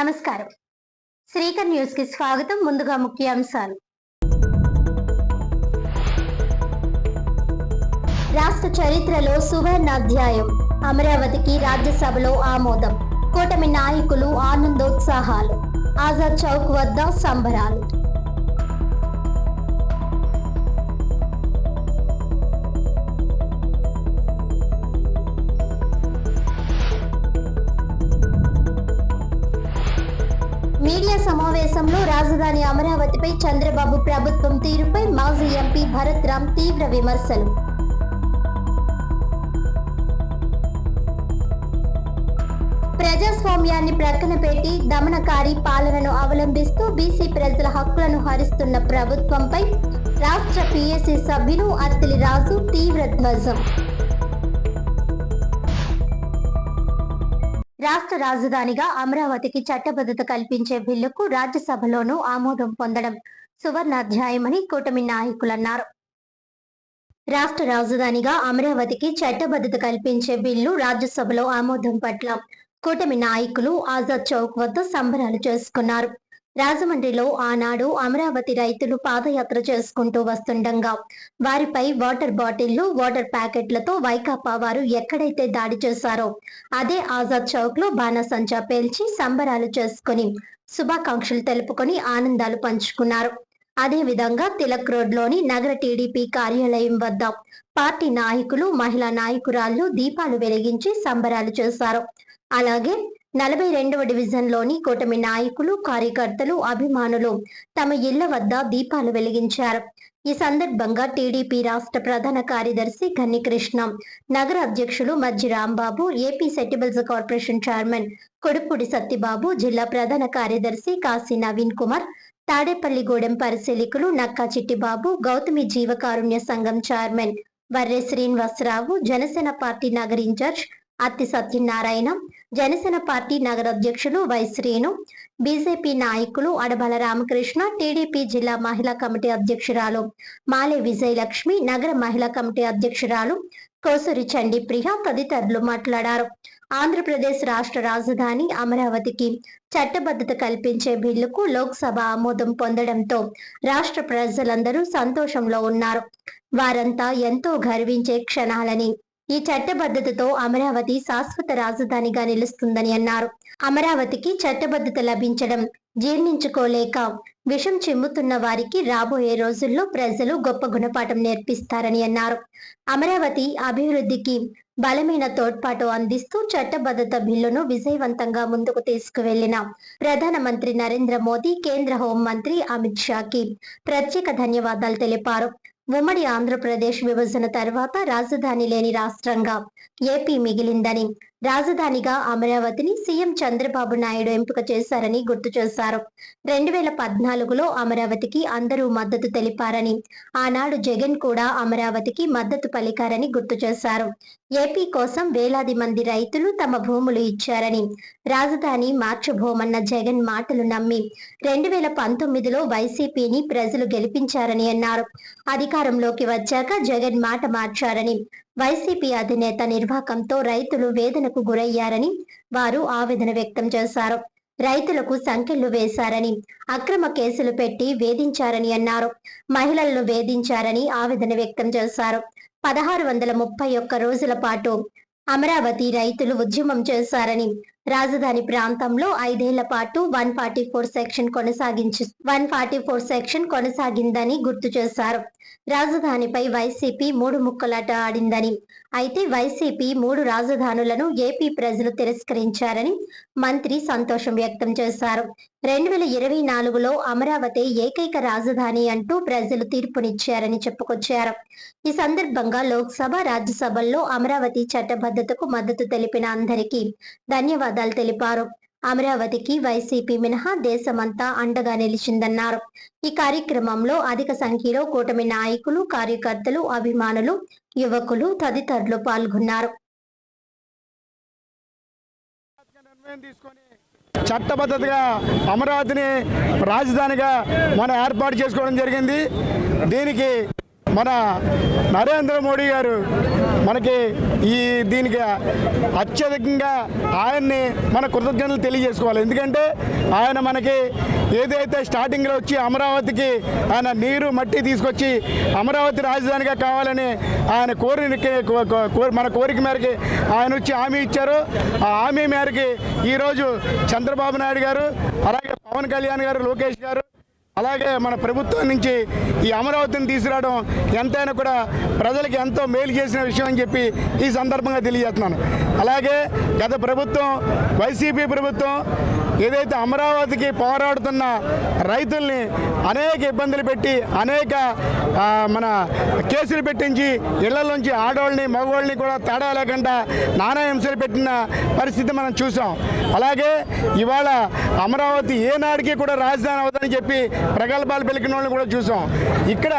నమస్కారం. శ్రీకర్ న్యూస్ కి స్వాగతం. ముందుగా ముఖ్యాంశాలు. రాష్ట్ర చరిత్రలో సువర్ణ అధ్యాయం. అమరావతికి రాజ్యసభలో ఆమోదం. కూటమి నాయకులు ఆనందోత్సాహాలు. ఆజాద్ చౌక్ వద్ద సంబరాలు. మీడియా సమావేశంలో రాజధాని అమరావతిపై చంద్రబాబు ప్రభుత్వం తీరుపై మాజీ ఎంపీ భరత్ రామ్ తీవ్ర విమర్శలు. ప్రజాస్వామ్యాన్ని ప్రక్కన పెట్టి దమనకారి పాలనను అవలంబిస్తూ బీసీ ప్రజల హక్కులను హరిస్తున్న ప్రభుత్వంపై రాష్ట్ర పీఏసీ సభ్యులు అత్తిలి రాజు తీవ్ర ధ్వజం. రాష్ట్ర రాజధానిగా అమరావతికి చట్టబద్ధత కల్పించే బిల్లుకు రాజ్యసభలోనూ ఆమోదం పొందడం సువర్ణాధ్యాయమని కూటమి నాయకులన్నారు. రాష్ట్ర రాజధానిగా అమరావతికి చట్టబద్ధత కల్పించే బిల్లు రాజ్యసభలో ఆమోదం పట్ల కూటమి నాయకులు ఆజాద్ చౌక్ వద్ద సంబరాలు చేసుకున్నారు. రాజమండ్రిలో ఆనాడు అమరావతి రైతులు పాదయాత్ర చేసుకుంటూ వస్తుండగా వారిపై వాటర్ బాటిళ్లు, వాటర్ ప్యాకెట్లతో వైకాపా వారు ఎక్కడైతే దాడి చేశారో అదే ఆజాద్ చౌక్ లో బాణాసంచా పేల్చి సంబరాలు చేసుకుని శుభాకాంక్షలు తెలుపుకొని ఆనందాలు పంచుకున్నారు. అదే విధంగా తిలక్ రోడ్ లోని నగర టీడీపీ కార్యాలయం వద్ద పార్టీ నాయకులు, మహిళా నాయకురాళ్లు దీపాలు వెలిగించి సంబరాలు చేశారు. అలాగే 42వ డివిజన్ లోని కూటమి నాయకులు, కార్యకర్తలు, అభిమానులు తమ ఇళ్ల వద్ద దీపాలు వెలిగించారు. ఈ సందర్భంగా టీడీపీ రాష్ట్ర ప్రధాన కార్యదర్శి గన్ని కృష్ణ, నగర అధ్యక్షులు మజ్జి రాంబాబు, ఏపీ సెటిబుల్స్ కార్పొరేషన్ చైర్మన్ కొడుపూడి సత్యబాబు, జిల్లా ప్రధాన కార్యదర్శి కాశీ నవీన్ కుమార్, తాడేపల్లిగూడెం పరిశీలకులు నక్కా చిట్టిబాబు, గౌతమి జీవకారుణ్య సంఘం చైర్మన్ వర్రె శ్రీనివాసరావు, జనసేన పార్టీ నగర ఇన్ఛార్జ్ అత్తి సత్యనారాయణ, జనసేన పార్టీ నగర అధ్యక్షులు వై శ్రీను, బీజేపీ నాయకులు అడబల రామకృష్ణ, టీడీపీ జిల్లా మహిళా కమిటీ అధ్యక్షురాలు మాలే విజయలక్ష్మి, నగర మహిళా కమిటీ అధ్యక్షురాలు కోసూరి చండీప్రియ తదితరులు మాట్లాడారు. ఆంధ్రప్రదేశ్ రాష్ట్ర రాజధాని అమరావతికి చట్టబద్ధత కల్పించే బిల్లుకు లోక్సభ ఆమోదం పొందడంతో రాష్ట్ర ప్రజలందరూ సంతోషంలో ఉన్నారు. వారంతా ఎంతో గర్వించే క్షణాలని. ఈ చట్టబద్ధతతో అమరావతి శాశ్వత రాజధానిగా నిలుస్తుందని అన్నారు. అమరావతికి చట్టబద్ధత లభించడం జీర్ణించుకోలేక విషం చిమ్ముతున్న వారికి రాబోయే రోజుల్లో ప్రజలు గొప్ప గుణపాఠం నేర్పిస్తారని అన్నారు. అమరావతి అభివృద్ధికి బలమైన తోడ్పాటు అందిస్తూ చట్టబద్ధత బిల్లును విజయవంతంగా ముందుకు తీసుకువెళ్లిన ప్రధానమంత్రి నరేంద్ర మోదీ, కేంద్ర హోంమంత్రి అమిత్ షాకి ప్రత్యేక ధన్యవాదాలు తెలిపారు. ఉమ్మడి ఆంధ్రప్రదేశ్ విభజన తర్వాత రాజధాని లేని రాష్ట్రంగా ఏపీ మిగిలిందని, రాజధానిగా అమరావతిని సీఎం చంద్రబాబు నాయుడు ఎంపిక చేశారని గుర్తు చేశారు. 2014లో అమరావతికి అందరూ మద్దతు తెలిపారని, ఆనాడు జగన్ కూడా అమరావతికి మద్దతు పలికారని గుర్తు చేశారు. ఏపీ కోసం వేలాది మంది రైతులు తమ భూములు ఇచ్చారని, రాజధాని మార్చబోమన్న జగన్ మాటలు నమ్మి 2019లో వైసీపీని ప్రజలు గెలిపించారని అన్నారు. అధికారంలోకి వచ్చాక జగన్ మాట మార్చారని, వైసీపీ అధినేత నిర్వాకంతో రైతులు వేదనకు గురయ్యారని వారు ఆవేదన వ్యక్తం చేశారు. రైతులకు సంకెళ్లు వేశారని, అక్రమ కేసులు పెట్టి వేధించారని అన్నారు. మహిళలను వేధించారని ఆవేదన వ్యక్తం చేశారు. 1631 రోజుల పాటు అమరావతి రైతులు ఉద్యమం చేశారని, రాజధాని ప్రాంతంలో 5 ఏళ్ల పాటు 144 సెక్షన్ కొనసాగిందని గుర్తు చేశారు. రాజధానిపై వైసీపీ 3 ముక్కలాట ఆడిందని, అయితే వైసీపీ 3 రాజధానులను ఏపీ ప్రజలు తిరస్కరించారని మంత్రి సంతోషం వ్యక్తం చేశారు. 2024లో అమరావతి ఏకైక రాజధాని అంటూ ప్రజలు తీర్పునిచ్చారని చెప్పుకొచ్చారు. ఈ సందర్భంగా లోక్సభ, రాజ్యసభల్లో అమరావతి చట్టబద్ధతకు మద్దతు తెలిపిన అందరికీ ధన్యవాదాలు తెలిపారు. అమరావతికి వైసీపీ మినహా దేశమంతా అండగా నిలిచిందన్నారు. ఈ కార్యక్రమంలో అధిక సంఖ్యలో కూటమి నాయకులు, కార్యకర్తలు, అభిమానులు, యువకులు తదితరులు పాల్గొన్నారు. చట్టబద్ధతగా అమరావతిని రాజధానిగా మనం ఏర్పాటు చేసుకోవడం జరిగింది. దీనికి మన నరేంద్ర మోడీ గారు మనకి దీనికి అత్యధికంగా ఆయన్ని మన కృతజ్ఞతలు తెలియజేసుకోవాలి. ఎందుకంటే ఆయన మనకి ఏదైతే స్టార్టింగ్లో వచ్చి అమరావతికి ఆయన నీరు మట్టి తీసుకొచ్చి అమరావతి రాజధానిగా కావాలని ఆయన మన కోరిక మేరకి ఆయన వచ్చి హామీ ఇచ్చారు. ఆ హామీ మేరకి ఈరోజు చంద్రబాబు నాయుడు గారు, అలాగే పవన్ కళ్యాణ్ గారు, లోకేష్ గారు, అలాగే మన ప్రభుత్వం నుంచి ఈ అమరావతిని తీసుకురావడం ఎంతైనా కూడా ప్రజలకు ఎంతో మేలు చేసిన విషయం అని చెప్పి ఈ సందర్భంగా తెలియజేస్తున్నాను. అలాగే గత ప్రభుత్వం, వైసీపీ ప్రభుత్వం ఏదైతే అమరావతికి పోరాడుతున్న రైతుల్ని అనేక ఇబ్బందులు పెట్టి అనేక మన కేసులు పెట్టించి ఇళ్లలోంచి ఆడవాళ్ళని మగవాళ్ళని కూడా తేడా లేకుండా నానా హింసలు పెట్టిన పరిస్థితి మనం చూసాం. అలాగే ఇవాళ అమరావతి ఏనాడికి కూడా రాజధాని అవుతుందని చెప్పి ప్రగల్భాలు పలికిన వాళ్ళని కూడా చూసాం. ఇక్కడ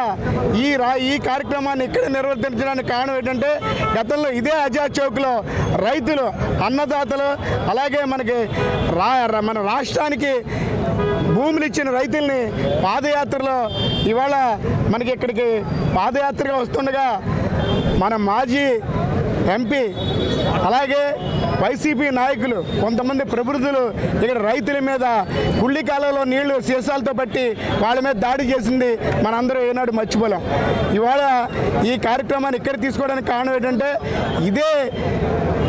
ఈ కార్యక్రమాన్ని ఇక్కడ నిర్వర్తించడానికి కారణం ఏంటంటే గతంలో ఇదే ఆజాద్ చౌక్లో రైతులు, అన్నదాతలు, అలాగే మనకి మన రాష్ట్రానికి భూములు ఇచ్చిన రైతుల్ని పాదయాత్రలో ఇవాళ మనకి ఇక్కడికి పాదయాత్రగా వస్తుండగా మన మాజీ ఎంపీ అలాగే వైసీపీ నాయకులు కొంతమంది ప్రబుద్ధులు ఇక్కడ రైతుల మీద కుళ్ళి కాలంలో నీళ్లు సీసాలతో పట్టి వాళ్ళ మీద దాడి చేసింది మనందరూ ఏనాడు మర్చిపోలేం. ఇవాళ ఈ కార్యక్రమాన్ని ఇక్కడ తీసుకోవడానికి కారణం ఏంటంటే ఇదే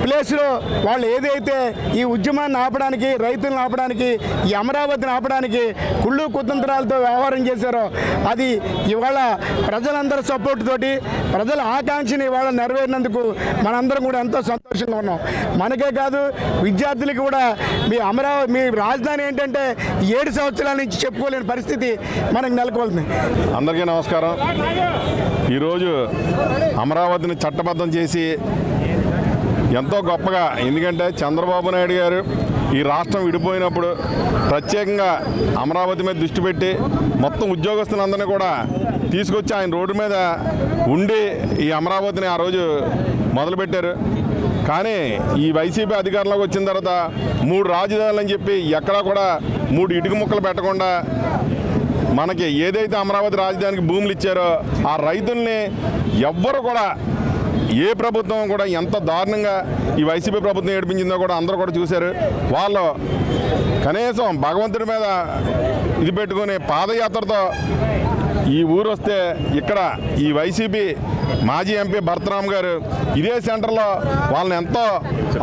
ప్లేస్లో వాళ్ళు ఏదైతే ఈ ఉద్యమాన్ని ఆపడానికి, రైతులను ఆపడానికి, ఈ అమరావతిని ఆపడానికి కుళ్ళు కుతంత్రాలతో వ్యవహారం చేశారో అది ఇవాళ ప్రజలందరి సపోర్ట్ తోటి ప్రజల ఆకాంక్షని ఇవాళ నెరవేరినందుకు మనందరం కూడా ఎంతో సంతోషంగా ఉన్నాం. మనకే కాదు, విద్యార్థులకి కూడా మీ రాజధాని ఏంటంటే 7 సంవత్సరాల నుంచి చెప్పుకోలేని పరిస్థితి మనకు నెలకొల్తుంది. అందరికీ నమస్కారం. ఈరోజు అమరావతిని చట్టబద్ధం చేసి ఎంతో గొప్పగా, ఎందుకంటే చంద్రబాబు నాయుడు గారు ఈ రాష్ట్రం విడిపోయినప్పుడు ప్రత్యేకంగా అమరావతి మీద దృష్టి పెట్టి మొత్తం ఉద్యోగస్తులందరినీ కూడా తీసుకొచ్చి ఆయన రోడ్డు మీద ఉండి ఈ అమరావతిని ఆ రోజు మొదలుపెట్టారు. కానీ ఈ వైసీపీ అధికారంలోకి వచ్చిన తర్వాత 3 రాజధానులు అని చెప్పి ఎక్కడా కూడా 3 ఇటుక ముక్కలు పెట్టకుండా మనకి ఏదైతే అమరావతి రాజధానికి భూములు ఇచ్చారో ఆ రైతుల్ని ఎవ్వరు కూడా, ఏ ప్రభుత్వం కూడా ఎంత దారుణంగా ఈ వైసీపీ ప్రభుత్వం ఏడిపించిందో కూడా అందరూ కూడా చూశారు. వాళ్ళు కనీసం భగవంతుడి మీద ఇది పెట్టుకుని పాదయాత్రతో ఈ ఊరు వస్తే ఇక్కడ ఈ వైసీపీ మాజీ ఎంపీ భరతరామ్ గారు ఇదే సెంటర్లో వాళ్ళని ఎంతో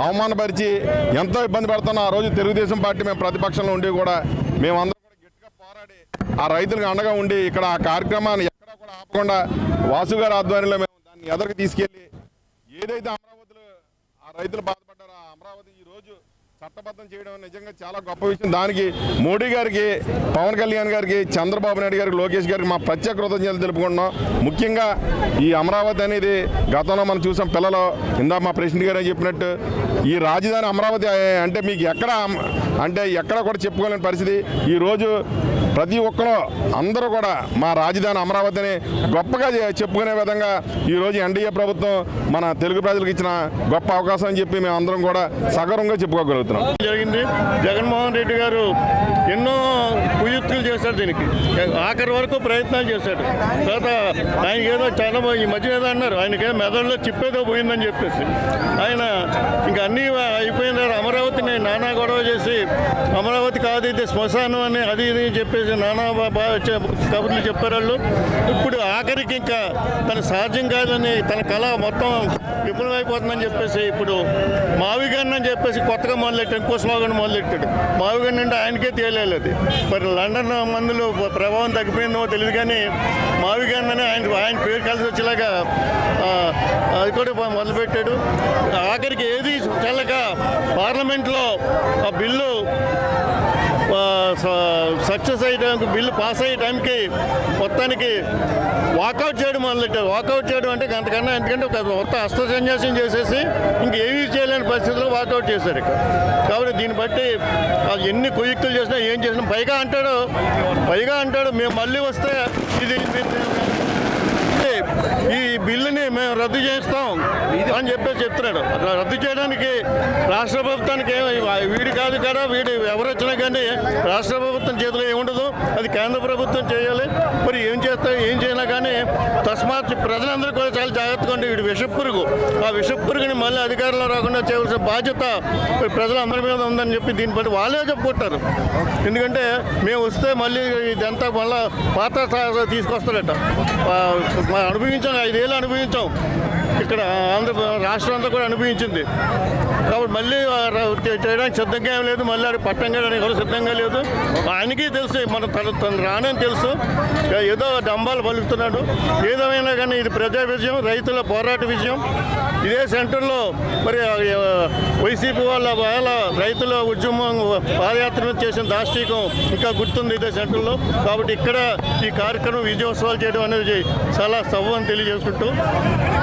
అవమానపరిచి ఎంతో ఇబ్బంది పెడుతున్న ఆ రోజు తెలుగుదేశం పార్టీ మేము ప్రతిపక్షంలో ఉండి కూడా మేమందరం కూడా గట్టిగా పోరాడి ఆ రైతులకు అండగా ఉండి ఇక్కడ ఆ కార్యక్రమాన్ని ఎక్కడా కూడా ఆపకుండా వాసు గారి ఆధ్వర్యంలో మేము దాన్ని ఎదరికి తీసుకెళ్ళి ఏదైతే అమరావతిలో ఆ రైతులు బాధపడ్డారో ఆ అమరావతి ఈరోజు చట్టబద్ధం చేయడం నిజంగా చాలా గొప్ప విషయం. దానికి మోడీ గారికి, పవన్ కళ్యాణ్ గారికి, చంద్రబాబు నాయుడు గారికి, లోకేష్ గారికి మా ప్రత్యేక కృతజ్ఞతలు తెలుపుకుంటున్నాం. ముఖ్యంగా ఈ అమరావతి అనేది గతంలో మనం చూసాం, పిల్లలు ఇందా మా ప్రెసిడెంట్ గారు చెప్పినట్టు ఈ రాజధాని అమరావతి అంటే మీకు ఎక్కడ కూడా చెప్పుకోలేని పరిస్థితి. ఈరోజు ప్రతి ఒక్కరూ అందరూ కూడా మా రాజధాని అమరావతిని గొప్పగా చెప్పుకునే విధంగా ఈరోజు ఎన్డీఏ ప్రభుత్వం మన తెలుగు ప్రజలకు ఇచ్చిన గొప్ప అవకాశం అని చెప్పి మేము అందరం కూడా సగర్వంగా చెప్పుకోగలుగుతున్నాం. జరిగింది. జగన్మోహన్ రెడ్డి గారు ఎన్నో కుయుక్తులు చేశారు, దీనికి ఆఖరి వరకు ప్రయత్నాలు చేశాడు. తర్వాత ఆయనకి ఏదో చాలా ఈ మధ్య ఏదో అన్నారు, ఆయనకి మెదడులో చిప్పేదో పోయిందని చెప్పేసి ఆయన ఇంకా అన్నీ అయిపోయిన అమరావతిని నానా గొడవ చేసి అమరావతి కాదు ఇది శ్మశానం అని అది ఇది చెప్పేసి నానా కబుర్లు చెప్పారు వాళ్ళు. ఇప్పుడు ఆఖరికి ఇంకా తన సాధ్యం కాదని, తన కళ మొత్తం విఫలమైపోతుందని చెప్పేసి ఇప్పుడు మావిగన్ అని చెప్పేసి కొత్తగా మొదలెట్టాడు, ఇంకో స్లోగన్ మొదలెట్టాడు. మావిగన్ అంటే ఆయనకే తేలేదు. మరి లండన్ మందులు ప్రభావం తగ్గిపోయిందో తెలియదు, కానీ మావిగన్ అని ఆయన పేరు కలిసి వచ్చేలాగా అది కూడా మొదలుపెట్టాడు. ఆఖరికి ఏది చల్లక పార్లమెంట్లో ఆ బిల్లు సక్సెస్ అయ్యే టైంకి, బిల్లు పాస్ అయ్యే టైంకి మొత్తానికి వాకౌట్ చేయడం మొదలెట్టారు. వాకౌట్ చేయడం అంటే అంతకన్నా, ఎందుకంటే ఒక మొత్తం అస్త్రసన్యాసం చేసేసి ఇంకేమీ చేయలేని పరిస్థితిలో వాకౌట్ చేశారు ఇక్కడ. కాబట్టి దీన్ని బట్టి ఎన్ని కుయుక్తులు చేసినా ఏం చేసినా పైగా అంటాడు మేము మళ్ళీ వస్తే ఇది ఈ బిల్లుని మేము రద్దు చేస్తాం అని చెప్పేసి చెప్తున్నాడు. రద్దు చేయడానికి రాష్ట్ర ప్రభుత్వానికి వీడి కాదు కదా, వీడు ఎవరు వచ్చినా కానీ రాష్ట్ర ప్రభుత్వం చేతిలో ఏముండదు, అది కేంద్ర ప్రభుత్వం చేయాలి. మరి ఏం చేయినా కానీ తస్మాత్ ప్రజలందరూ కూడా చాలా జాగ్రత్తగా ఉండి వీడు విషపురుగు, ఆ విషపురుగుని మళ్ళీ అధికారంలో రాకుండా చేయవలసిన బాధ్యత ప్రజలందరి మీద ఉందని చెప్పి దీన్ని బట్టి వాళ్ళే చెప్పుకుంటారు. ఎందుకంటే మేము వస్తే మళ్ళీ ఇదంతా మళ్ళీ పాత తీసుకొస్తారట. అనుభవించాం, 5 ఏళ్ళు అనుభవించాం, ఇక్కడ రాష్ట్రం అంతా కూడా అనుభవించింది. కాబట్టి మళ్ళీ చేయడానికి సిద్ధంగా ఏం లేదు, మళ్ళీ అది పట్టం చేయడానికి ఎవరు సిద్ధంగా లేదు. ఆయనకి తెలుసు, తను రానని తెలుసు, ఏదో డంబాలు పలుకుతున్నాడు. ఏదేమైనా కానీ ఇది ప్రజా విజయం, రైతుల పోరాట విజయం. ఇదే సెంటర్లో మరి వైసీపీ వాళ్ళ రైతుల ఉద్యమం పాదయాత్ర చేసిన దాష్టీకం ఇంకా గుర్తుంది ఇదే సెంటర్లో. కాబట్టి ఇక్కడ ఈ కార్యక్రమం విజయోత్సవాలు చేయడం అనేది చాలా సవ్వని తెలియజేసుకుంటూ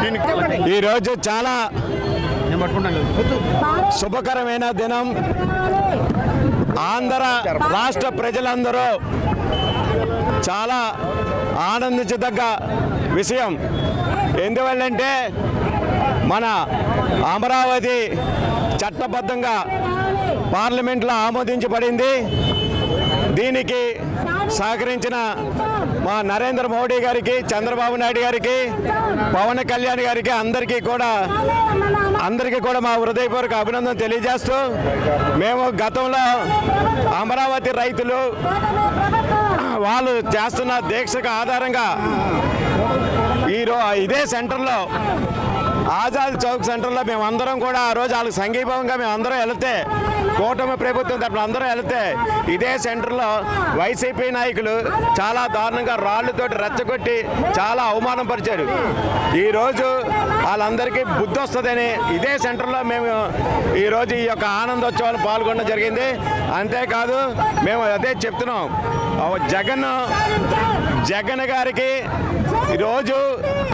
దీనికి ఈరోజు చాలా శుభకరమైన దినం. ఆంధ్ర రాష్ట్ర ప్రజలందరూ చాలా ఆనందించదగ్గ విషయం. ఎందువల్లంటే మన అమరావతి చట్టబద్ధంగా పార్లమెంట్లో ఆమోదించబడింది. దీనికి సహకరించిన మా నరేంద్ర మోడీ గారికి, చంద్రబాబు నాయుడు గారికి, పవన్ కళ్యాణ్ గారికి అందరికీ కూడా మా హృదయపూర్వక అభినందన తెలియజేస్తూ, మేము గతంలో అమరావతి రైతులు వాళ్ళు చేస్తున్న దీక్షకు ఆధారంగా ఇదే సెంటర్లో, ఆజాద్ చౌక్ సెంటర్లో మేమందరం కూడా ఆ రోజు వాళ్ళకి సంఘీభావంగా మేమందరం వెళితే, కూటమి ప్రభుత్వం తరపున అందరూ వెళితే, ఇదే సెంటర్లో వైసీపీ నాయకులు చాలా దారుణంగా రాళ్లతోటి రెచ్చగొట్టి చాలా అవమానం పరిచారు. ఈరోజు వాళ్ళందరికీ బుద్ధి వస్తుందని ఇదే సెంటర్లో మేము ఈరోజు ఈ యొక్క ఆనందోత్సవాలు పాల్గొనడం జరిగింది. అంతేకాదు మేము అదే చెప్తున్నాం, జగన్ గారికి ఈరోజు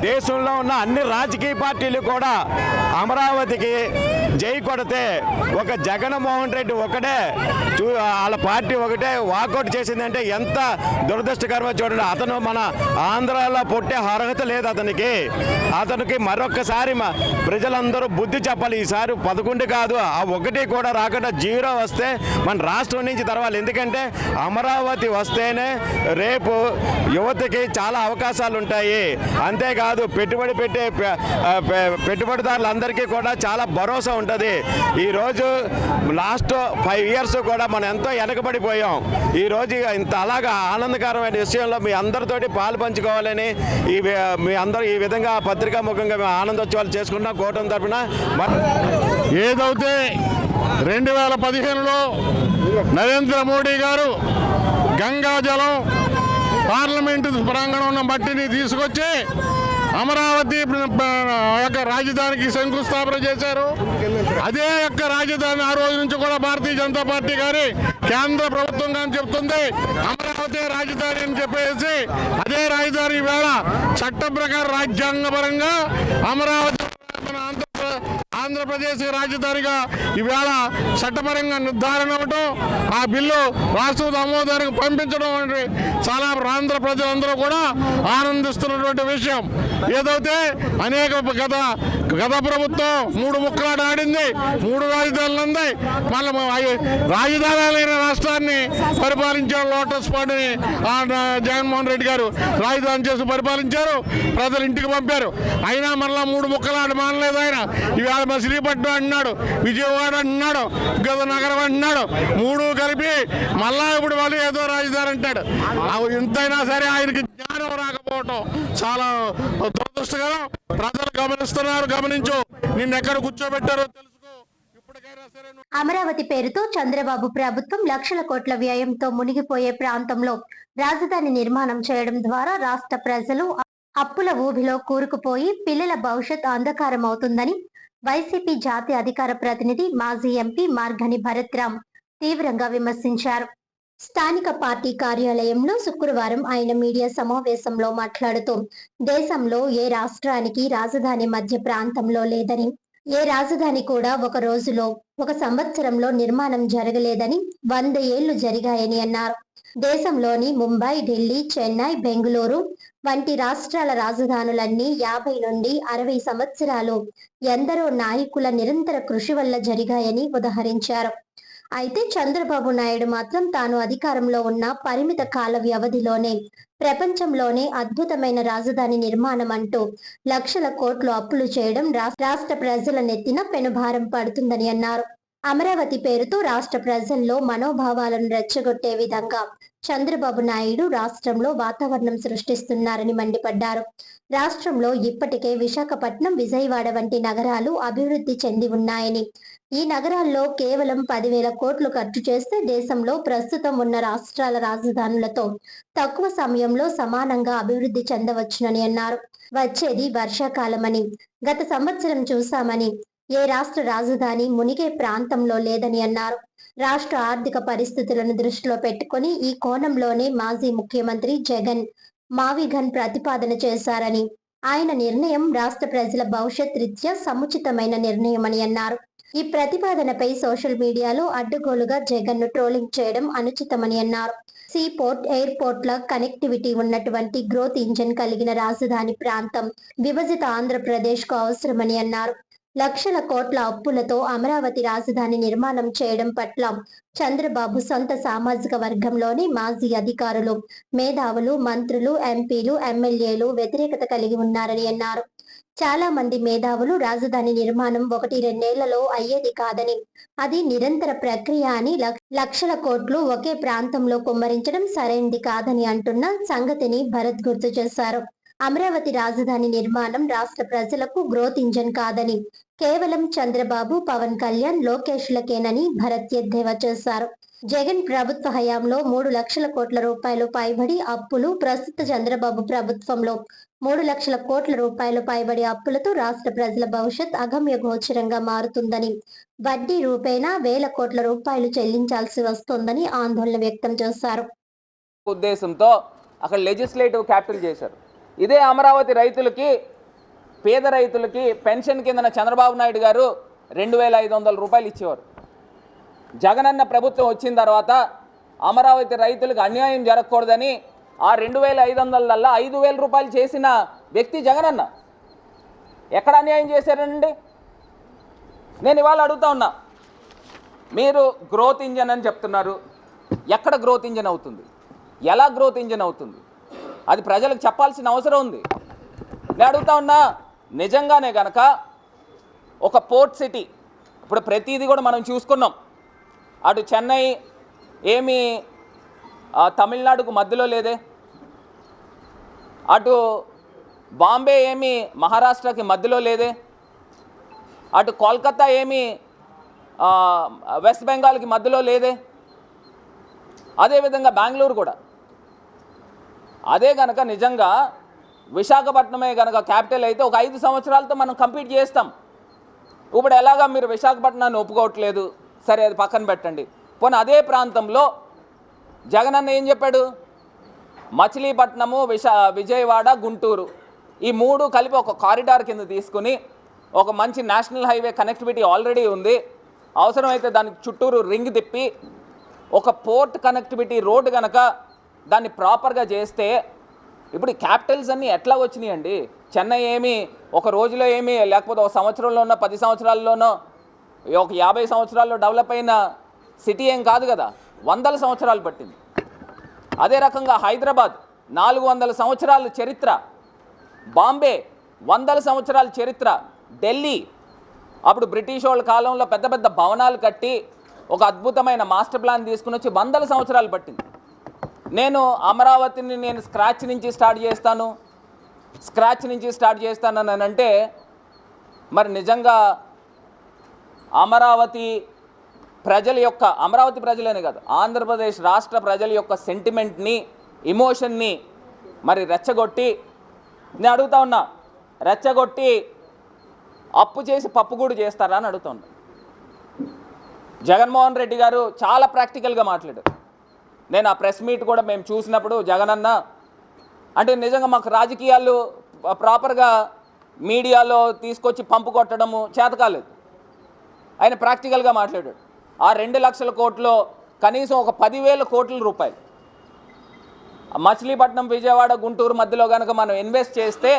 దేశంలో ఉన్న అన్ని రాజకీయ పార్టీలు కూడా అమరావతికి జై కొడితే ఒక జగన్మోహన్ రెడ్డి ఒకటే, వాళ్ళ పార్టీ ఒకటే వాకౌట్ చేసిందంటే ఎంత దురదృష్టకరమో చూడండి. అతను మన ఆంధ్రాలో పుట్టే అర్హత లేదు అతనికి మరొక్కసారి ప్రజలందరూ బుద్ధి చెప్పాలి. ఈసారి 11 కాదు, ఆ 1 కూడా రాకుండా 0 వస్తే మన రాష్ట్రం నుంచి తెరవాలి. ఎందుకంటే అమరావతి వస్తేనే రేపు యువతకి చాలా అవకాశాలు ఉంటాయి. అంతేకాదు పెట్టుబడిదారులందరికీ కూడా చాలా భరోసా ఉంటుంది. ఈరోజు లాస్ట్ 5 years కూడా మనం ఎంతో వెనకబడిపోయాం. ఈరోజు ఇంత అలాగా ఆనందకరమైన విషయంలో మీ అందరితోటి పాలు పంచుకోవాలని మీ అందరూ ఈ విధంగా పత్రికాముఖంగా మేము ఆనందోత్సవాలు చేసుకుంటున్నాం కూటమి తరఫున. ఏదైతే 2015లో నరేంద్ర మోడీ గారు గంగాజలం పార్లమెంటు ప్రాంగణం ఉన్న మట్టిని తీసుకొచ్చి అమరావతి యొక్క రాజధానికి శంకుస్థాపన చేశారు. అదే యొక్క రాజధాని ఆ రోజు నుంచి కూడా భారతీయ జనతా పార్టీ గారి కేంద్ర ప్రభుత్వం కానీ చెప్తుంది అమరావతి రాజధాని అని చెప్పేసి. అదే రాజధాని వేళ చట్టం ప్రకారం రాజ్యాంగపరంగా అమరావతి ఆంధ్రప్రదేశ్ రాజధానిగా ఈవేళ చట్టపరంగా నిర్ధారణ అవ్వటం, ఆ బిల్లు రాష్ట్ర ఆమోదానికి పంపించడం అంటే చాలా ఆంధ్ర ప్రజలందరూ కూడా ఆనందిస్తున్నటువంటి విషయం. ఏదైతే అనేక గత ప్రభుత్వం 3 ముక్కలాట ఆడింది, 3 రాజధానులు ఉంది. మళ్ళీ రాజధానులైన రాష్ట్రాన్ని పరిపాలించారు. లోటస్ పాండ్ని జగన్మోహన్ రెడ్డి గారు రాజధాని చేసి పరిపాలించారు, ప్రజలు ఇంటికి పంపారు. అయినా మళ్ళీ 3 ముక్కలాట మానలేదు ఆయన. ఇవాళ శ్రీపట్నం అంటున్నాడు, విజయవాడ అంటున్నాడు, నగరం అంటున్నాడు, 3 కలిపి మళ్ళా ఇప్పుడు వాళ్ళు ఏదో రాజధాని అంటాడు. ఇంతైనా సరే ఆయనకి జ్ఞానం రాకపోవటం చాలా దురదృష్టకరం. ప్రజలు గమనిస్తున్నారు, గమనించు, నిన్నెక్కడ కూర్చోబెట్టారో తెలుసుకో. ఇప్పటికైనా సరే అమరావతి పేరుతో చంద్రబాబు ప్రభుత్వం లక్షల కోట్ల వ్యయంతో మునిగిపోయే ప్రాంతంలో రాజధాని నిర్మాణం చేయడం ద్వారా రాష్ట్ర ప్రజలు అప్పుల ఊబిలో కూరుకుపోయి పిల్లల భవిష్యత్ అంధకారం అవుతుందని వైసీపీ జాతీయ అధికార ప్రతినిధి మాజీ ఎంపీ మార్గని భరత్రామ్ తీవ్రంగా విమర్శించారు. స్థానిక పార్టీ కార్యాలయంలో శుక్రవారం ఆయన మీడియా సమావేశంలో మాట్లాడుతూ దేశంలో ఏ రాష్ట్రానికి రాజధాని మధ్య ప్రాంతంలో లేదని, ఏ రాజధాని కూడా ఒక రోజులో, ఒక సంవత్సరంలో నిర్మాణం జరగలేదని, 100 ఏళ్లు జరిగాయని అన్నారు. దేశంలోని ముంబై, ఢిల్లీ, చెన్నై, బెంగళూరు వంటి రాష్ట్రాల రాజధానులన్నీ 50 నుండి 60 సంవత్సరాలు ఎందరో నాయకుల నిరంతర కృషి వల్ల జరిగాయని ఉదహరించారు. అయితే చంద్రబాబు నాయుడు మాత్రం తాను అధికారంలో ఉన్న పరిమిత కాల వ్యవధిలోనే ప్రపంచంలోనే అద్భుతమైన రాజధాని నిర్మాణం అంటూ లక్షల కోట్లు అప్పులు చేయడం రాష్ట్ర ప్రజల నెత్తిన పెనుభారం పడుతుందని అన్నారు. అమరావతి పేరుతో రాష్ట్ర ప్రజల్లో మనోభావాలను రెచ్చగొట్టే విధంగా చంద్రబాబు నాయుడు రాష్ట్రంలో వాతావరణం సృష్టిస్తున్నారని మండిపడ్డారు. రాష్ట్రంలో ఇప్పటికే విశాఖపట్నం, విజయవాడ వంటి నగరాలు అభివృద్ధి చెంది ఉన్నాయని, ఈ నగరాల్లో కేవలం 10,000 కోట్లు ఖర్చు చేస్తే దేశంలో ప్రస్తుతం ఉన్న రాష్ట్రాల రాజధానులతో తక్కువ సమయంలో సమానంగా అభివృద్ధి చెందవచ్చునని అన్నారు. వచ్చేది వర్షాకాలమని గత సంవత్సరం చూశామని, ఏ రాష్ట్ర రాజధాని మునిగే ప్రాంతంలో లేదని అన్నారు. రాష్ట్ర ఆర్థిక పరిస్థితులను దృష్టిలో పెట్టుకుని ఈ కోణంలోనే మాజీ ముఖ్యమంత్రి జగన్ మావిఘన్ ప్రతిపాదన చేశారని, ఆయన నిర్ణయం రాష్ట్ర ప్రజల భవిష్యత్ రీత్యా సముచితమైన నిర్ణయమని అన్నారు. ఈ ప్రతిపాదనపై సోషల్ మీడియాలో అడ్డగోలుగా జగన్ ను ట్రోలింగ్ చేయడం అనుచితమని అన్నారు. సీపోర్ట్, ఎయిర్పోర్ట్ల కనెక్టివిటీ ఉన్నటువంటి గ్రోత్ ఇంజిన్ కలిగిన రాజధాని ప్రాంతం విభజిత ఆంధ్రప్రదేశ్ కు అవసరమని అన్నారు. లక్షల కోట్ల అప్పులతో అమరావతి రాజధాని నిర్మాణం చేయడం పట్ల చంద్రబాబు సొంత సామాజిక వర్గంలోని మాజీ అధికారులు, మేధావులు, మంత్రులు, ఎంపీలు, ఎమ్మెల్యేలు వ్యతిరేకత కలిగి ఉన్నారని అన్నారు. చాలా మంది మేధావులు రాజధాని నిర్మాణం 1-2 ఏళ్లలో అయ్యేది కాదని, అది నిరంతర ప్రక్రియ అని, లక్షల కోట్లు ఒకే ప్రాంతంలో కుమ్మరించడం సరైనది కాదని అంటున్న సంగతిని భరత్ గుర్తు చేశారు. అమరావతి రాజధాని నిర్మాణం రాష్ట్ర ప్రజలకు గ్రోత్ ఇంజన్ కాదని, కేవలం చంద్రబాబు, పవన్ కళ్యాణ్, లోకేష్లకేనని భరత్ ఎద్దేవా చేశారు. జగన్ ప్రభుత్వ హయాంలో 3 లక్షల కోట్ల రూపాయలు పైబడి అప్పులు, ప్రస్తుత చంద్రబాబు ప్రభుత్వంలో 3 లక్షల కోట్ల రూపాయలు పైబడి అప్పులతో రాష్ట్ర ప్రజల భవిష్యత్ అగమ్య గోచరంగా మారుతుందని, వడ్డీ రూపేణా వేల కోట్ల రూపాయలు చెల్లించాల్సి వస్తోందని ఆందోళన వ్యక్తం చేశారు. ఉద్దేశంతో అక్కడ లెజిస్లేటివ్ క్యాపిటల్ చేశారు. ఇదే అమరావతి రైతులకి, పేద రైతులకి పెన్షన్ కిందన చంద్రబాబు నాయుడు గారు 2,500 రూపాయలు ఇచ్చేవారు. జగనన్న ప్రభుత్వం వచ్చిన తర్వాత అమరావతి రైతులకు అన్యాయం జరగకూడదని ఆ 2,500లలో 5,000 రూపాయలు చేసిన వ్యక్తి జగనన్న. ఎక్కడ అన్యాయం చేశారండి? నేను ఇవాళ అడుగుతా ఉన్నా, మీరు గ్రోత్ ఇంజన్ అని చెప్తున్నారు. ఎక్కడ గ్రోత్ ఇంజన్ అవుతుంది? ఎలా గ్రోత్ ఇంజన్ అవుతుంది? అది ప్రజలకు చెప్పాల్సిన అవసరం ఉంది. నేను అడుగుతా ఉన్నా, నిజంగానే కనుక ఒక పోర్ట్ సిటీ, ఇప్పుడు ప్రతిదీ కూడా మనం చూసుకున్నాం. అటు చెన్నై ఏమి తమిళనాడుకు మధ్యలో లేదే, అటు బాంబే ఏమి మహారాష్ట్రకి మధ్యలో లేదే, అటు కోల్కతా ఏమి వెస్ట్ బెంగాల్కి మధ్యలో లేదే, అదేవిధంగా బెంగళూరు కూడా. అదే కనుక నిజంగా విశాఖపట్నమే కనుక క్యాపిటల్ అయితే ఒక 5 సంవత్సరాలతో మనం కంప్లీట్ చేస్తాం. ఇప్పుడు ఎలాగా మీరు విశాఖపట్నాన్ని ఒప్పుకోవట్లేదు, సరే అది పక్కన పెట్టండి. పోనీ అదే ప్రాంతంలో జగనన్న ఏం చెప్పాడు? మచిలీపట్నము, విజయవాడ, గుంటూరు ఈ 3 కలిపి ఒక కారిడార్ కింద తీసుకుని ఒక మంచి నేషనల్ హైవే కనెక్టివిటీ ఆల్రెడీ ఉంది, అవసరమైతే దానికి చుట్టూరు రింగ్ తిప్పి ఒక పోర్ట్ కనెక్టివిటీ రోడ్డు కనుక దాన్ని ప్రాపర్గా చేస్తే, ఇప్పుడు క్యాపిటల్స్ అన్నీ ఎట్లా వచ్చినాయండి? చెన్నై ఏమి ఒక రోజులో ఏమి, లేకపోతే ఒక సంవత్సరంలోనో 10 సంవత్సరాల్లోనో ఒక 50 సంవత్సరాల్లో డెవలప్ అయిన సిటీ ఏం కాదు కదా, 100 సంవత్సరాలు పట్టింది. అదే రకంగా హైదరాబాద్ 400 సంవత్సరాల చరిత్ర, బాంబే 100 సంవత్సరాల చరిత్ర, ఢిల్లీ అప్పుడు బ్రిటిష్ వాళ్ళ కాలంలో పెద్ద పెద్ద భవనాలు కట్టి ఒక అద్భుతమైన మాస్టర్ ప్లాన్ తీసుకుని వచ్చి 100 సంవత్సరాలు పట్టింది. నేను అమరావతిని నేను స్క్రాచ్ నుంచి స్టార్ట్ చేస్తానని అంటే, మరి నిజంగా అమరావతి ప్రజలనే కాదు, ఆంధ్రప్రదేశ్ రాష్ట్ర ప్రజల యొక్క సెంటిమెంట్ని, ఎమోషన్ని మరి రెచ్చగొట్టి, నేను అడుగుతా ఉన్నా, రెచ్చగొట్టి అప్పు చేసి పప్పుగూడు చేస్తారా అని అడుగుతా ఉన్నా. జగన్మోహన్ రెడ్డి గారు చాలా ప్రాక్టికల్గా మాట్లాడారు. నేను ఆ ప్రెస్ మీట్ కూడా మేము చూసినప్పుడు జగనన్న అంటే నిజంగా మాకు రాజకీయాలు ప్రాపర్గా మీడియాలో తీసుకొచ్చి పంపు కొట్టడము చేత కాలేదు. ఆయన ప్రాక్టికల్గా మాట్లాడాడు. ఆ 2 లక్షల కోట్లు కనీసం ఒక 10,000 కోట్ల రూపాయలు మచిలీపట్నం, విజయవాడ, గుంటూరు మధ్యలో కనుక మనం ఇన్వెస్ట్ చేస్తే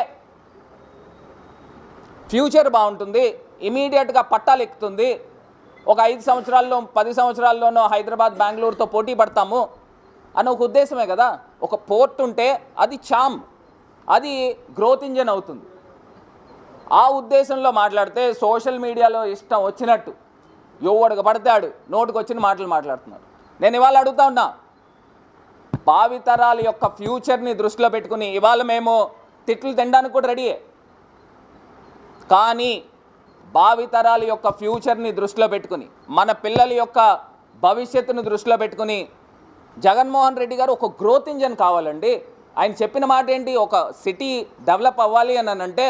ఫ్యూచర్ బాగుంటుంది, ఇమీడియట్గా పట్టాలు ఎక్కుతుంది, ఒక 5 సంవత్సరాల్లో 10 సంవత్సరాల్లోనో హైదరాబాద్ బెంగళూరుతో పోటీ పడతాము అన్న ఒక ఉద్దేశమే కదా. ఒక పోర్ట్ ఉంటే అది చామ్, అది గ్రోత్ ఇంజన్ అవుతుంది. ఆ ఉద్దేశంలో మాట్లాడితే సోషల్ మీడియాలో ఇష్టం వచ్చినట్టు ఎవడికి పడతాడు నోటికి వచ్చిన మాటలు మాట్లాడుతున్నారు. నేను ఇవాళ అడుగుతా ఉన్నా, భావితరాల యొక్క ఫ్యూచర్ని దృష్టిలో పెట్టుకుని ఇవాళ మేము తిట్లు తినడానికి కూడా రెడీయే, కానీ భావితరాల యొక్క ఫ్యూచర్ని దృష్టిలో పెట్టుకుని మన పిల్లల యొక్క భవిష్యత్తును దృష్టిలో పెట్టుకుని జగన్మోహన్ రెడ్డి గారు ఒక గ్రోత్ ఇంజన్ కావాలండి. ఆయన చెప్పిన మాట ఏంటి, ఒక సిటీ డెవలప్ అవ్వాలి అని అంటే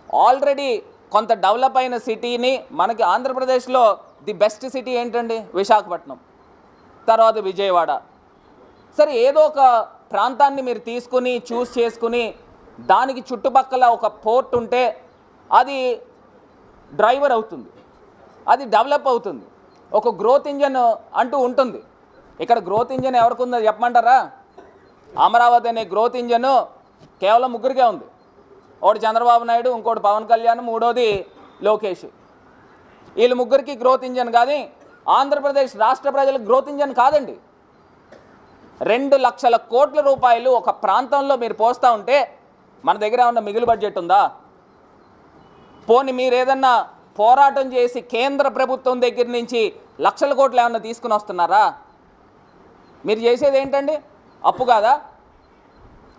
ఆల్రెడీ కొంత డెవలప్ అయిన సిటీని మనకి ఆంధ్రప్రదేశ్లో ది బెస్ట్ సిటీ ఏంటండి, విశాఖపట్నం, తర్వాత విజయవాడ. సరే ఏదో ఒక ప్రాంతాన్ని మీరు తీసుకుని చూస్ చేసుకుని దానికి చుట్టుపక్కల ఒక పోర్ట్ ఉంటే అది డ్రైవర్ అవుతుంది, అది డెవలప్ అవుతుంది, ఒక గ్రోత్ ఇంజన్ అంటూ ఉంటుంది. ఇక్కడ గ్రోత్ ఇంజన్ ఎవరికి ఉందో చెప్పమంటారా? అమరావతి అనే గ్రోత్ ఇంజన్ కేవలం ముగ్గురికే ఉంది. ఒకటి చంద్రబాబు నాయుడు, ఇంకోటి పవన్ కళ్యాణ్, మూడోది లోకేష్. వీళ్ళు ముగ్గురికి గ్రోత్ ఇంజన్ కానీ ఆంధ్రప్రదేశ్ రాష్ట్ర ప్రజలకు గ్రోత్ ఇంజన్ కాదండి. 2 లక్షల కోట్ల రూపాయలు ఒక ప్రాంతంలో మీరు పోస్తూ ఉంటే మన దగ్గర ఏమన్నా మిగులు బడ్జెట్ ఉందా? పోనీ మీరు ఏదన్నా పోరాటం చేసి కేంద్ర ప్రభుత్వం దగ్గర నుంచి లక్షల కోట్లు ఏమన్నా తీసుకుని వస్తున్నారా? మీరు చేసేది ఏంటండి? అప్పు కాదా?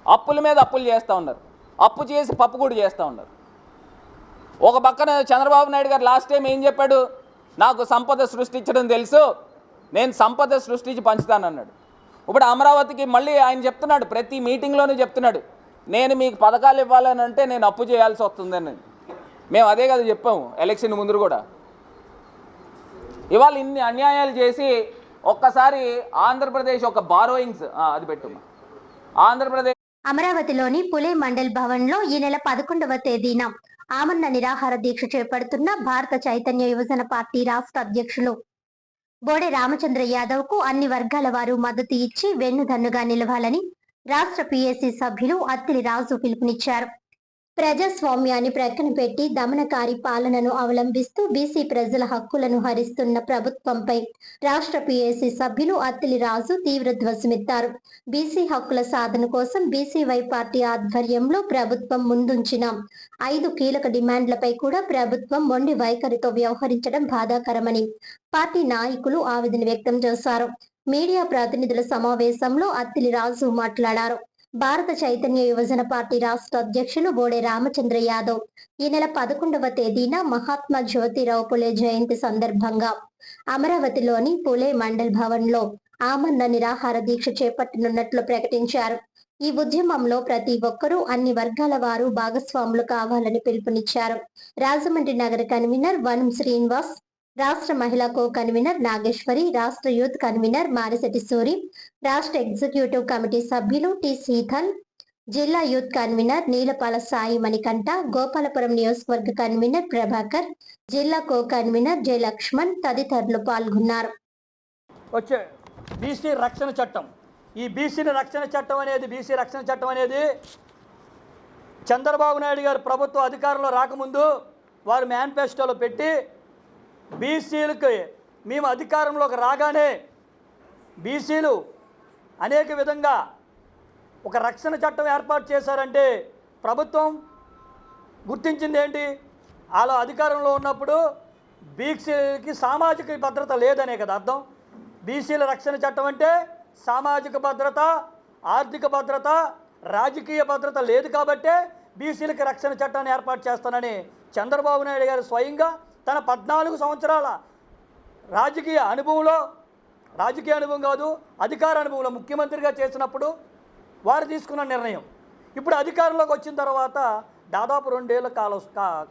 అప్పుల మీద అప్పులు చేస్తూ ఉన్నారు, అప్పు చేసి పప్పు కూడా చేస్తూ ఉన్నారు. ఒక పక్కన చంద్రబాబు నాయుడు గారు లాస్ట్ టైం ఏం చెప్పాడు, నాకు సంపద సృష్టించడం తెలుసు, నేను సంపద సృష్టించి పంచుతానన్నాడు. ఇప్పుడు అమరావతికి మళ్ళీ ఆయన చెప్తున్నాడు, ప్రతి మీటింగ్లోనూ చెప్తున్నాడు, నేను మీకు పథకాలు ఇవ్వాలని అంటే నేను అప్పు చేయాల్సి వస్తుందని. మేము అదే కదా చెప్పాము ఎలక్షన్ ముందు కూడా. ఇవాళ ఇన్ని అన్యాయాలు చేసి ఒక్కసారి ఆంధ్రప్రదేశ్ ఒక బారోయింగ్స్ అది పెట్టు ఆంధ్రప్రదేశ్ అమరావతిలోని పులే మండల్ భవన్లో ఈ నెల 11వ తేదీన ఆమరణ నిరాహార దీక్ష చేపడుతున్న భారత చైతన్య యువజన పార్టీ రాష్ట్ర అధ్యక్షులు బోడే రామచంద్ర యాదవ్ కు అన్ని వర్గాల వారు మద్దతు ఇచ్చి వెన్నుదన్నుగా నిలవాలని రాష్ట్ర పీఏసీ సభ్యులు అత్తిలి రాజు పిలుపునిచ్చారు. ప్రజాస్వామ్యాన్ని ప్రక్కన పెట్టి దమనకారి పాలనను అవలంబిస్తూ బీసీ ప్రజల హక్కులను హరిస్తున్న ప్రభుత్వంపై రాష్ట్ర పీఏసీ సభ్యులు అత్తిలి రాజు తీవ్ర ధ్వజమెత్తారు. బీసీ హక్కుల సాధన కోసం బీసీవై పార్టీ ఆధ్వర్యంలో ప్రభుత్వం ముందుంచిన 5 కీలక డిమాండ్లపై కూడా ప్రభుత్వం మొండి వైఖరితో వ్యవహరించడం బాధాకరమని పార్టీ నాయకులు ఆవేదన వ్యక్తం చేశారు. మీడియా ప్రతినిధుల సమావేశంలో అత్తిలి రాజు మాట్లాడారు. భారత చైతన్య యువజన పార్టీ రాష్ట్ర అధ్యక్షులు బోడే రామచంద్ర యాదవ్ ఈ నెల 11వ తేదీన మహాత్మా జ్యోతిరావు పులే జయంతి సందర్భంగా అమరావతిలోని పులే మండల్ భవన్ లో ఆమరణ నిరాహార దీక్ష చేపట్టనున్నట్లు ప్రకటించారు. ఈ ఉద్యమంలో ప్రతి ఒక్కరూ అన్ని వర్గాల వారు భాగస్వాములు కావాలని పిలుపునిచ్చారు. రాజమండ్రి నగర కన్వీనర్ వనం శ్రీనివాస్, రాష్ట్ర మహిళా కో కన్వీనర్ నాగేశ్వరి, రాష్ట్ర యూత్ కన్వీనర్ మారిశెట్టి సూరి, రాష్ట్ర ఎగ్జిక్యూటివ్ కమిటీ సభ్యులు టి శీతల్, జిల్లా యూత్ కన్వీనర్ నీలపాల సాయి మణికంఠ, గోపాలపురం నియోజకవర్గ కన్వీనర్ ప్రభాకర్, జిల్లా కో కన్వీనర్ జె లక్ష్మణ్ తదితరులు పాల్గొన్నారు. వచ్చే బీసీ రక్షణ చట్టం, ఈ బీసీ రక్షణ చట్టం అనేది చంద్రబాబు నాయుడు గారు ప్రభుత్వం అధికారంలో రాకముందు వారు మేనిఫెస్టోలో పెట్టి బీసీలకి మేము అధికారంలోకి రాగానే బీసీలు అనేక విధంగా ఒక రక్షణ చట్టం ఏర్పాటు చేశారంటే ప్రభుత్వం గుర్తించింది ఏంటి, అలా అధికారంలో ఉన్నప్పుడు బీసీలకి సామాజిక భద్రత లేదనే కదా అర్థం. బీసీల రక్షణ చట్టం అంటే సామాజిక భద్రత, ఆర్థిక భద్రత, రాజకీయ భద్రత లేదు కాబట్టే బీసీలకి రక్షణ చట్టాన్ని ఏర్పాటు చేస్తానని చంద్రబాబు నాయుడు గారు స్వయంగా తన 14 సంవత్సరాల రాజకీయ అనుభవం కాదు అధికార అనుభవంలో ముఖ్యమంత్రిగా చేసినప్పుడు వారు తీసుకున్న నిర్ణయం. ఇప్పుడు అధికారంలోకి వచ్చిన తర్వాత దాదాపు 2 ఏళ్ల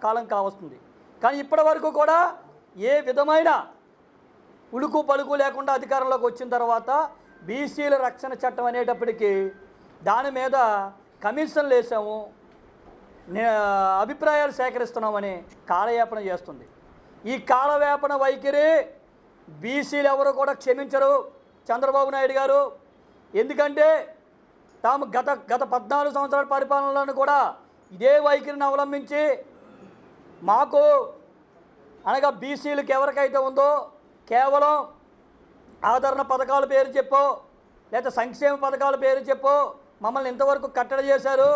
కాలం కావస్తుంది. కానీ ఇప్పటి వరకు కూడా ఏ విధమైన ఉలుకు పలుకు లేకుండా అధికారంలోకి వచ్చిన తర్వాత బీసీల రక్షణ చట్టం అనేటప్పటికీ దాని మీద కమిషన్లు వేసాము, అభిప్రాయాలు సేకరిస్తున్నామని కాలయాపన చేస్తుంది. ఈ కాలయాపన వైఖరి బీసీలు ఎవరు కూడా క్షమించరు చంద్రబాబు నాయుడు గారు. ఎందుకంటే తాము గత 14 సంవత్సరాల పరిపాలనలను కూడా ఇదే వైఖరిని అవలంబించి మాకు అనగా బీసీలకు ఎవరికైతే ఉందో కేవలం ఆదరణ పథకాల పేరు చెప్పో లేదా సంక్షేమ పథకాల పేరు చెప్పో మమ్మల్ని ఇంతవరకు కట్టడి చేశారు.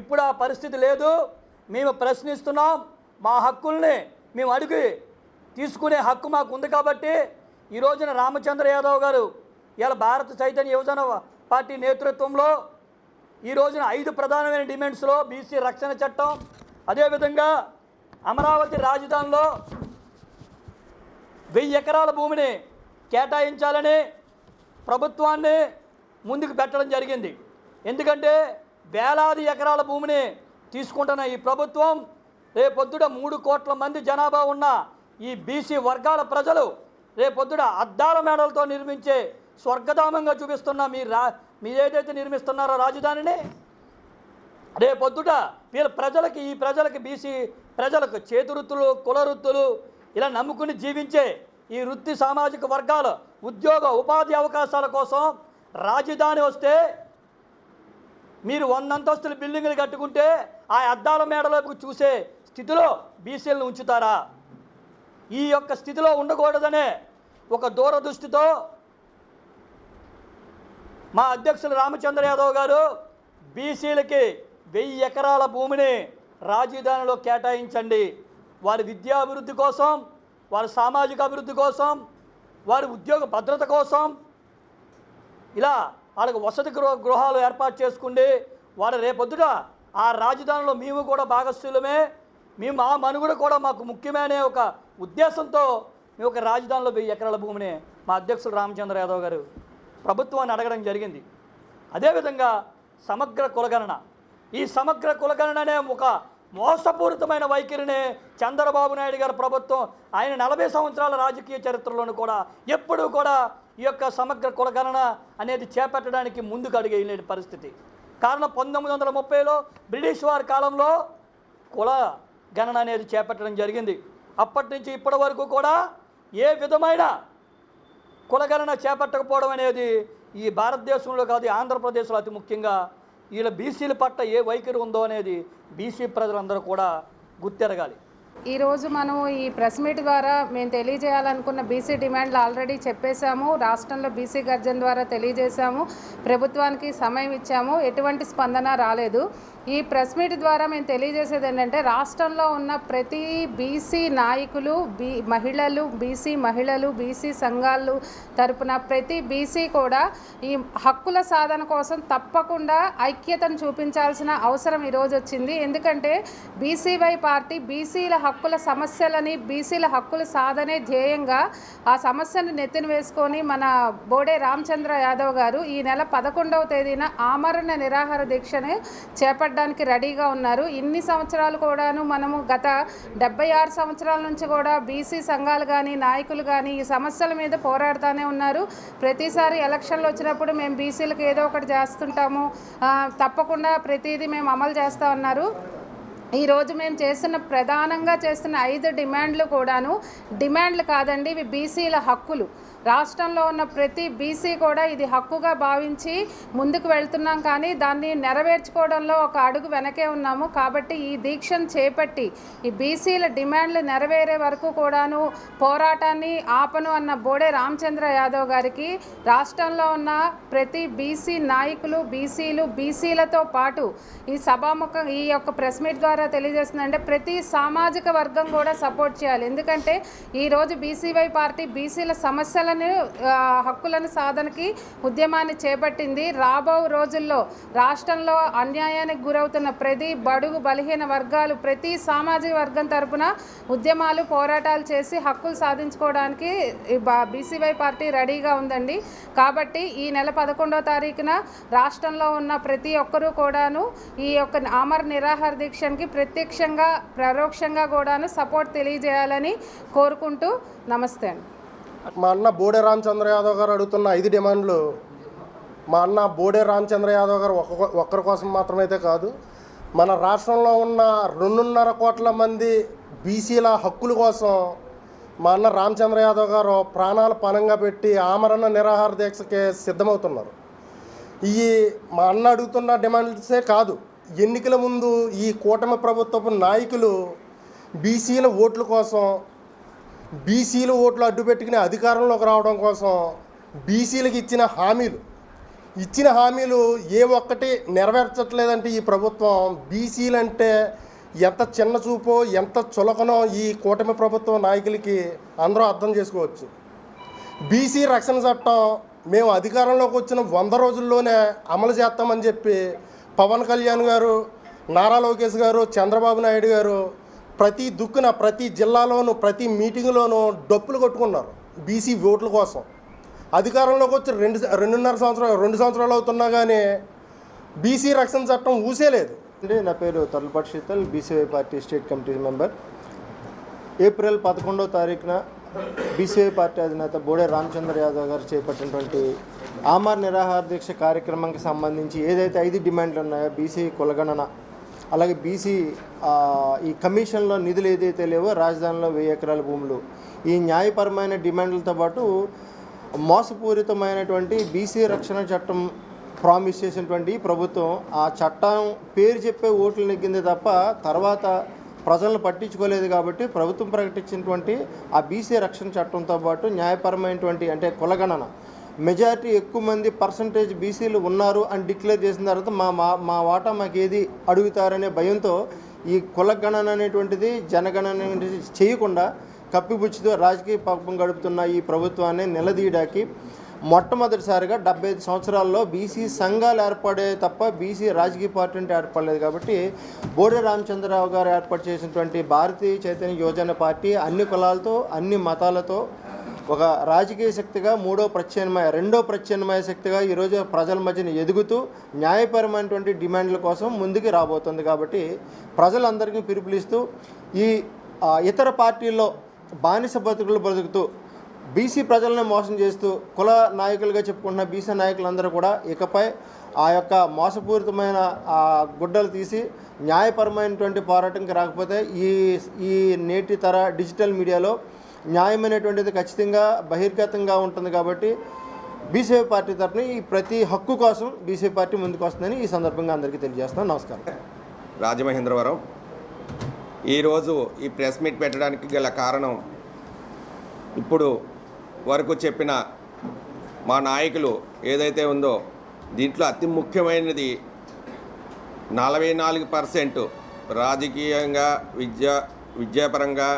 ఇప్పుడు ఆ పరిస్థితి లేదు. మేము ప్రశ్నిస్తున్నాం. మా హక్కుల్ని మేము అడిగి తీసుకునే హక్కు మాకు ఉంది. కాబట్టి ఈ రోజున రామచంద్ర యాదవ్ గారు ఇలా భారత చైతన్య యువజన పార్టీ నేతృత్వంలో ఈ రోజున 5 ప్రధానమైన డిమాండ్స్లో బీసీ రక్షణ చట్టం, అదేవిధంగా అమరావతి రాజధానిలో 1000 ఎకరాల భూమిని కేటాయించాలని ప్రభుత్వాన్ని ముందుకు పెట్టడం జరిగింది. ఎందుకంటే వేలాది ఎకరాల భూమిని తీసుకుంటున్న ఈ ప్రభుత్వం రేపొద్దుట 3 కోట్ల మంది జనాభా ఉన్న ఈ బీసీ వర్గాల ప్రజలు రేపొద్దుట అద్దాల మేడలతో నిర్మించే స్వర్గధామంగా చూపిస్తున్న మీరు ఏదైతే నిర్మిస్తున్నారో రాజధానిని రేపొద్దుట ఈ ప్రజలకి బీసీ ప్రజలకు చేతి వృత్తులు, కుల వృత్తులు ఇలా నమ్ముకుని జీవించే ఈ వృత్తి సామాజిక వర్గాల ఉద్యోగ ఉపాధి అవకాశాల కోసం రాజధాని వస్తే మీరు 100 అంతస్తుల బిల్డింగులు కట్టుకుంటే ఆ అద్దాల మేడలోకి చూసే స్థితిలో బీసీలను ఉంచుతారా? ఈ యొక్క స్థితిలో ఉండకూడదనే ఒక దూరదృష్టితో మా అధ్యక్షులు రామచంద్ర యాదవ్ గారు బీసీలకి 1000 ఎకరాల భూమిని రాజధానిలో కేటాయించండి. వారి విద్యాభివృద్ధి కోసం, వారి సామాజిక అభివృద్ధి కోసం, వారి ఉద్యోగ భద్రత కోసం ఇలా వాళ్ళకి వసతి గృహాలు ఏర్పాటు చేసుకుండి. వారు రేపొద్దుట ఆ రాజధానిలో మేము కూడా భాగస్వాములమే, మేము ఆ మనుగడ కూడా మాకు ముఖ్యమైన ఒక ఉద్దేశంతో మేము ఒక రాజధానిలో 1000 ఎకరాల భూమిని మా అధ్యక్షులు రామచంద్ర యాదవ్ గారు ప్రభుత్వాన్ని అడగడం జరిగింది. అదేవిధంగా సమగ్ర కులగణన, ఈ సమగ్ర కులగణన అనే ఒక మోసపూరితమైన వైఖరిని చంద్రబాబు నాయుడు గారి ప్రభుత్వం ఆయన 40 సంవత్సరాల రాజకీయ చరిత్రలోనూ కూడా ఎప్పుడూ కూడా ఈ యొక్క సమగ్ర కులగణన అనేది చేపట్టడానికి ముందుకు అడిగేయలేని పరిస్థితి. కారణం 1930లో బ్రిటిష్ వారి కాలంలో కుల గణన అనేది చేపట్టడం జరిగింది. అప్పటి నుంచి ఇప్పటి వరకు కూడా ఏ విధమైన కులగణన చేపట్టకపోవడం అనేది ఈ భారతదేశంలో కాదు, ఆంధ్రప్రదేశ్లో అతి ముఖ్యంగా వీళ్ళ బీసీల పట్ల ఏ వైఖరి ఉందో అనేది బీసీ ప్రజలందరూ కూడా గుర్తెరగాలి. ఈరోజు మనం ఈ ప్రెస్ మీట్ ద్వారా మేము తెలియజేయాలనుకున్న బీసీ డిమాండ్లు ఆల్రెడీ చెప్పేశాము. రాష్ట్రంలో బీసీ గర్జన ద్వారా తెలియజేశాము. ప్రభుత్వానికి సమయం ఇచ్చాము, ఎటువంటి స్పందన రాలేదు. ఈ ప్రెస్ మీట్ ద్వారా మేము తెలియజేసేది ఏంటంటే రాష్ట్రంలో ఉన్న ప్రతి బీసీ నాయకులు, మహిళలు, బీసీ సంఘాలు తరపున ప్రతి బీసీ కూడా ఈ హక్కుల సాధన కోసం తప్పకుండా ఐక్యతను చూపించాల్సిన అవసరం ఈరోజు వచ్చింది. ఎందుకంటే బీసీవై పార్టీ బీసీల హక్కుల సమస్యలని, బీసీల హక్కుల సాధనే ధ్యేయంగా ఆ సమస్యను నెత్తిన వేసుకొని మన బోడే రామచంద్ర యాదవ్ గారు ఈ నెల 11వ తేదీన ఆమరణ నిరాహార దీక్షను చేపట్టడానికి రెడీగా ఉన్నారు. ఇన్ని సంవత్సరాలు కూడాను మనము గత 76 సంవత్సరాల నుంచి కూడా బీసీ సంఘాలు కానీ నాయకులు కానీ ఈ సమస్యల మీద పోరాడుతూనే ఉన్నారు. ప్రతిసారి ఎలక్షన్లు వచ్చినప్పుడు మేము బీసీలకు ఏదో ఒకటి చేస్తుంటాము, తప్పకుండా ప్రతిదీ మేము అమలు చేస్తూ ఉన్నారు. ఈరోజు మేము ప్రధానంగా చేస్తున్న 5 డిమాండ్లు కూడాను డిమాండ్లు కాదండి, ఇవి బీసీల హక్కులు. రాష్ట్రంలో ఉన్న ప్రతి బీసీ కూడా ఇది హక్కుగా భావించి ముందుకు వెళ్తున్నాం, కానీ దాన్ని నెరవేర్చుకోవడంలో ఒక అడుగు వెనకే ఉన్నాము. కాబట్టి ఈ దీక్షను చేపట్టి ఈ బీసీల డిమాండ్లు నెరవేరే వరకు కూడాను పోరాటాన్ని ఆపను అన్న బోడే రామచంద్ర యాదవ్ గారికి రాష్ట్రంలో ఉన్న ప్రతి బీసీ నాయకులు, బీసీలతో పాటు ఈ యొక్క ప్రెస్ మీట్ ద్వారా తెలియజేస్తుందంటే ప్రతి సామాజిక వర్గం కూడా సపోర్ట్ చేయాలి. ఎందుకంటే ఈరోజు బీసీవై పార్టీ బీసీల సమస్యలను, హక్కులను సాధనకి ఉద్యమాన్ని చేపట్టింది. రాబో రోజుల్లో రాష్ట్రంలో అన్యాయానికి గురవుతున్న ప్రతి బడుగు బలహీన వర్గాలు, ప్రతి సామాజిక వర్గం తరపున ఉద్యమాలు, పోరాటాలు చేసి హక్కులు సాధించుకోవడానికి బీసీవై పార్టీ రెడీగా ఉందండి. కాబట్టి ఈ నెల 11వ తారీఖున రాష్ట్రంలో ఉన్న ప్రతి ఒక్కరూ కూడాను ఈ యొక్క ఆమరణ నిరాహార దీక్షకి ప్రత్యక్షంగా పరోక్షంగా కూడాను సపోర్ట్ తెలియజేయాలని కోరుకుంటూ నమస్తే అండి. మా అన్న బోడే రామచంద్ర యాదవ్ గారు అడుగుతున్న 5 డిమాండ్లు మా అన్న బోడే రామచంద్ర యాదవ్ గారు ఒక్కరి కోసం మాత్రమైతే కాదు, మన రాష్ట్రంలో ఉన్న 2.5 కోట్ల మంది బీసీల హక్కుల కోసం మా అన్న రామచంద్ర యాదవ్ గారు ప్రాణాలు పణంగా పెట్టి ఆమరణ నిరాహార దీక్షకే సిద్ధమవుతున్నారు. ఈ మా అన్న అడుగుతున్న డిమాండ్సే కాదు, ఎన్నికల ముందు ఈ కూటమి ప్రభుత్వపు నాయకులు బీసీల ఓట్ల కోసం బీసీలు ఓట్లు అడ్డు పెట్టుకుని అధికారంలోకి రావడం కోసం బీసీలకు ఇచ్చిన హామీలు ఏ ఒక్కటి నెరవేర్చట్లేదంటే ఈ ప్రభుత్వం బీసీలు అంటే ఎంత చిన్న చూపో ఎంత చులకనో ఈ కూటమి ప్రభుత్వం నాయకులకి అందరూ అర్థం చేసుకోవచ్చు. బీసీ రక్షణ చట్టం మేము అధికారంలోకి వచ్చిన 100 రోజుల్లోనే అమలు చేస్తామని చెప్పి పవన్ కళ్యాణ్ గారు, నారా లోకేష్ గారు, చంద్రబాబు నాయుడు గారు ప్రతి దుక్కున ప్రతి జిల్లాలోనూ ప్రతి మీటింగ్లోనూ డప్పులు కొట్టుకున్నారు బీసీ ఓట్ల కోసం. అధికారంలోకి వచ్చి 2 సంవత్సరాలు అవుతున్నా కానీ బీసీ రక్షణ చట్టం ఊసేలేదు. నా పేరు Torlapati Sheetal, BCY party state committee member. April 11వ తారీఖున బీసీవై పార్టీ అధినేత బోడే రామచంద్ర యాదవ్ గారు చేపట్టినటువంటి ఆమరణ నిరాహార దీక్ష కార్యక్రమానికి సంబంధించి ఏదైతే 5 డిమాండ్లు ఉన్నాయో, బీసీ కులగణన, అలాగే బీసీ ఈ కమిషన్లో నిధులు ఏదైతే లేవో, రాజధానిలో 1000 ఎకరాల భూములు, ఈ న్యాయపరమైన డిమాండ్లతో పాటు మోసపూరితమైనటువంటి బీసీ రక్షణ చట్టం ప్రామిస్ చేసినటువంటి ప్రభుత్వం ఆ చట్టం పేరు చెప్పే ఓట్లు నెగ్గింది తప్ప తర్వాత ప్రజలను పట్టించుకోలేదు. కాబట్టి ప్రభుత్వం ప్రకటించినటువంటి ఆ బీసీ రక్షణ చట్టంతో పాటు న్యాయపరమైనటువంటి అంటే కులగణన, మెజారిటీ ఎక్కువ మంది పర్సంటేజ్ బీసీలు ఉన్నారు అని డిక్లేర్ చేసిన తర్వాత మా వాటా మాకు ఏది అడుగుతారనే భయంతో ఈ కులగణన అనేటువంటిది జనగణన అనేటువంటిది చేయకుండా కప్పిపుచ్చుతో రాజకీయ పాపం గడుపుతున్న ఈ ప్రభుత్వాన్ని నిలదీయడానికి మొట్టమొదటిసారిగా 75 సంవత్సరాల్లో బీసీ సంఘాలు ఏర్పడే తప్ప బీసీ రాజకీయ పార్టీ అంటే ఏర్పడలేదు. కాబట్టి బోడే రామచంద్రరావు గారు ఏర్పాటు చేసినటువంటి భారతీయ చైతన్య యువజన పార్టీ అన్ని కులాలతో అన్ని మతాలతో ఒక రాజకీయ శక్తిగా రెండో ప్రత్యామ్నాయ శక్తిగా ఈరోజు ప్రజల మధ్యన ఎదుగుతూ న్యాయపరమైనటువంటి డిమాండ్ల కోసం ముందుకు రాబోతుంది. కాబట్టి ప్రజలందరికీ పిలుపునిస్తూ ఈ ఇతర పార్టీల్లో బానిస బతుకుతూ బీసీ ప్రజలను మోసం చేస్తూ కుల నాయకులుగా చెప్పుకుంటున్న బీసీ నాయకులందరూ కూడా ఇకపై ఆ యొక్క మోసపూరితమైన గుడ్డలు తీసి న్యాయపరమైనటువంటి పోరాటంకి రాకపోతే ఈ నేటి తర డిజిటల్ మీడియాలో న్యాయమైనటువంటిది ఖచ్చితంగా బహిర్గతంగా ఉంటుంది. కాబట్టి బీసీ పార్టీ తరఫున ఈ ప్రతి హక్కు కోసం బీసీ పార్టీ ముందుకు వస్తుందని ఈ సందర్భంగా అందరికీ తెలియజేస్తున్నాను. నమస్కారం. రాజమహేంద్రవరం. ఈరోజు ఈ ప్రెస్ మీట్ పెట్టడానికి గల కారణం, ఇప్పుడు వరకు చెప్పిన మా నాయకులు ఏదైతే ఉందో దీంట్లో అతి ముఖ్యమైనది 44% రాజకీయంగా విద్యాపరంగా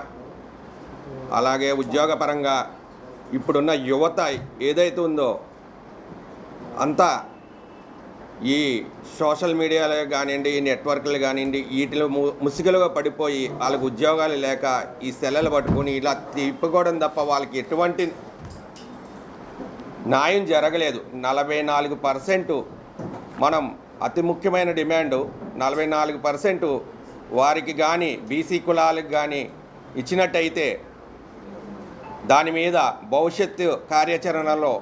అలాగే ఉద్యోగపరంగా ఇప్పుడున్న యువత ఏదైతే ఉందో అంతా ఈ సోషల్ మీడియాలో కానివ్వండి, ఈ నెట్వర్క్లు కానివ్వండి, వీటిలో ముసుగులుగా పడిపోయి వాళ్ళకు ఉద్యోగాలు లేక ఈ సెలవులు పట్టుకొని ఇలా తిప్పుకోవడం తప్ప వాళ్ళకి ఎటువంటి న్యాయం జరగలేదు. 44% మనం అతి ముఖ్యమైన డిమాండు 44% వారికి కానీ బీసీ కులాలకు కానీ ఇచ్చినట్టయితే దాని మీద భవిష్యత్తు కార్యాచరణలో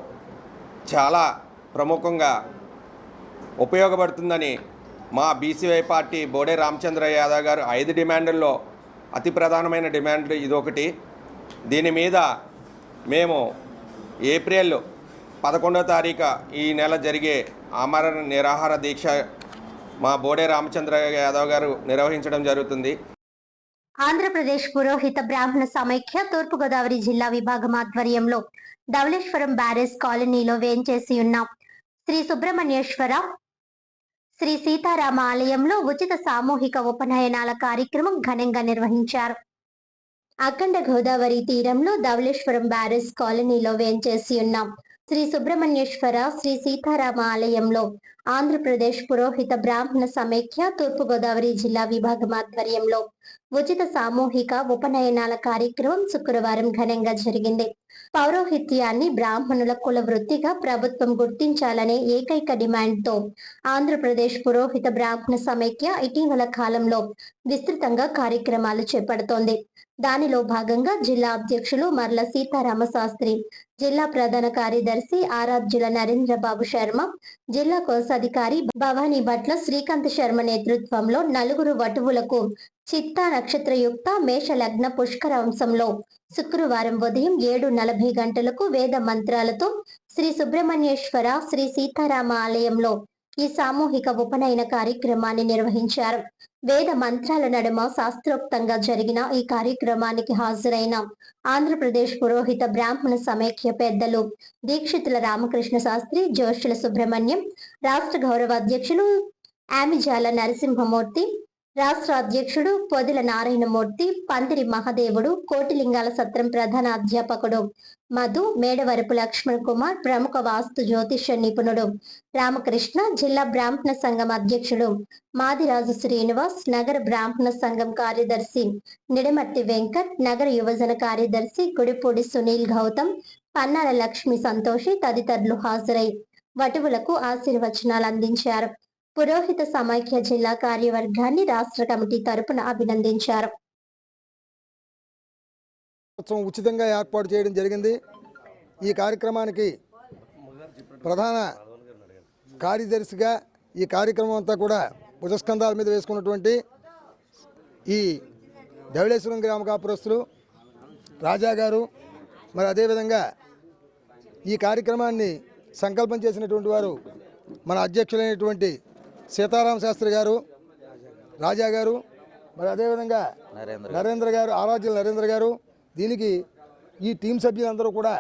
చాలా ప్రముఖంగా ఉపయోగపడుతుందని మా బీసీవై పార్టీ బోడే రామచంద్ర యాదవ్ గారు 5 డిమాండ్లలో అతి ప్రధానమైన డిమాండ్ ఇదొకటి. దీని మీద మేము ఏప్రిల్ 11వ తారీఖు ఈ నెల జరిగే ఆమరణ నిరాహార దీక్ష మా బోడే రామచంద్ర యాదవ్ గారు నిర్వహించడం జరుగుతుంది. ఆంధ్రప్రదేశ్ పురోహిత బ్రాహ్మణ సమైక్య తూర్పుగోదావరి జిల్లా విభాగం ఆధ్వర్యంలో ధవళేశ్వరం బ్యారేజ్ కాలనీలో వేంచేసి ఉన్న శ్రీ సుబ్రహ్మణ్యేశ్వర శ్రీ సీతారామ ఆలయంలో ఉచిత సామూహిక ఉపనయనాల కార్యక్రమం ఘనంగా నిర్వహించారు. అఖండ గోదావరి తీరంలో ధవళేశ్వరం బ్యారేజ్ కాలనీలో వేంచేసి ఉన్న శ్రీ సుబ్రహ్మణ్యేశ్వర శ్రీ సీతారామ ఆలయంలో ఆంధ్రప్రదేశ్ పురోహిత బ్రాహ్మణ సమైక్య తూర్పుగోదావరి జిల్లా విభాగం ఆధ్వర్యంలో ఉచిత సామూహిక ఉపనయనాల కార్యక్రమం శుక్రవారం ఘనంగా జరిగింది. పౌరోహిత్యాన్ని బ్రాహ్మణుల కుల వృత్తిగా ప్రభుత్వం గుర్తించాలనే ఏకైక డిమాండ్తో ఆంధ్రప్రదేశ్ పురోహిత బ్రాహ్మణ సమైక్య ఇటీవల కాలంలో విస్తృతంగా కార్యక్రమాలు చేపడుతోంది. దానిలో భాగంగా జిల్లా అధ్యక్షులు మర్ల సీతారామ శాస్త్రి, జిల్లా ప్రధాన కార్యదర్శి ఆరాధ్యుల నరేంద్రబాబు శర్మ, జిల్లా కోశాధికారి భవానీ భట్ల శ్రీకాంత్ శర్మ నేతృత్వంలో 4 వటువులకు చిత్తా నక్షత్రయుక్త మేష లగ్న పుష్కర వంశంలో శుక్రవారం ఉదయం 7:40 గంటలకు వేద మంత్రాలతో శ్రీ సుబ్రహ్మణ్యేశ్వర శ్రీ సీతారామ ఆలయంలో ఈ సామూహిక ఉపనయన కార్యక్రమాన్ని నిర్వహించారు. వేద మంత్రాల నడుమ శాస్త్రోక్తంగా జరిగిన ఈ కార్యక్రమానికి హాజరైన ఆంధ్రప్రదేశ్ పురోహిత బ్రాహ్మణ సమైక్య పెద్దలు దీక్షితుల రామకృష్ణ శాస్త్రి, జోషుల సుబ్రహ్మణ్యం, రాష్ట్ర గౌరవ అధ్యక్షులు ఆమిజాల నరసింహమూర్తి, రాష్ట్ర అధ్యక్షుడు పొదిల నారాయణమూర్తి, పందిరి మహదేవుడు, కోటిలింగాల సత్రం ప్రధాన అధ్యాపకుడు మధు, మేడవరపు లక్ష్మణ్ కుమార్, ప్రముఖ వాస్తు జ్యోతిష నిపుణుడు రామకృష్ణ, జిల్లా బ్రాహ్మణ సంఘం అధ్యక్షుడు మాదిరాజు శ్రీనివాస్, నగర బ్రాహ్మణ సంఘం కార్యదర్శి నిడమర్తి వెంకట్, నగర యువజన కార్యదర్శి గుడిపూడి సునీల్ గౌతమ్, పన్నాల లక్ష్మి సంతోషి తదితరులు హాజరై వటువులకు ఆశీర్వచనాలు అందించారు. పురోహిత సమైక్య జిల్లా కార్యవర్గాన్ని రాష్ట్ర కమిటీ తరపున అభినందించారు. ఉచితంగా ఏర్పాటు చేయడం జరిగింది. ఈ కార్యక్రమానికి ప్రధాన కార్యదర్శిగా ఈ కార్యక్రమం అంతా కూడా భుజస్కంధాల మీద వేసుకున్నటువంటి ఈ ధవళేశ్వరం గ్రామ కాపురస్తులు రాజా గారు, మరి అదేవిధంగా ఈ కార్యక్రమాన్ని సంకల్పం చేసినటువంటి వారు మన అధ్యక్షులైనటువంటి సీతారామ శాస్త్రి గారు, రాజా గారు, మరి అదేవిధంగా నరేంద్ర గారు, ఆరాధ్యుల నరేంద్ర గారు. దీనికి ఈ టీం సభ్యులందరూ కూడా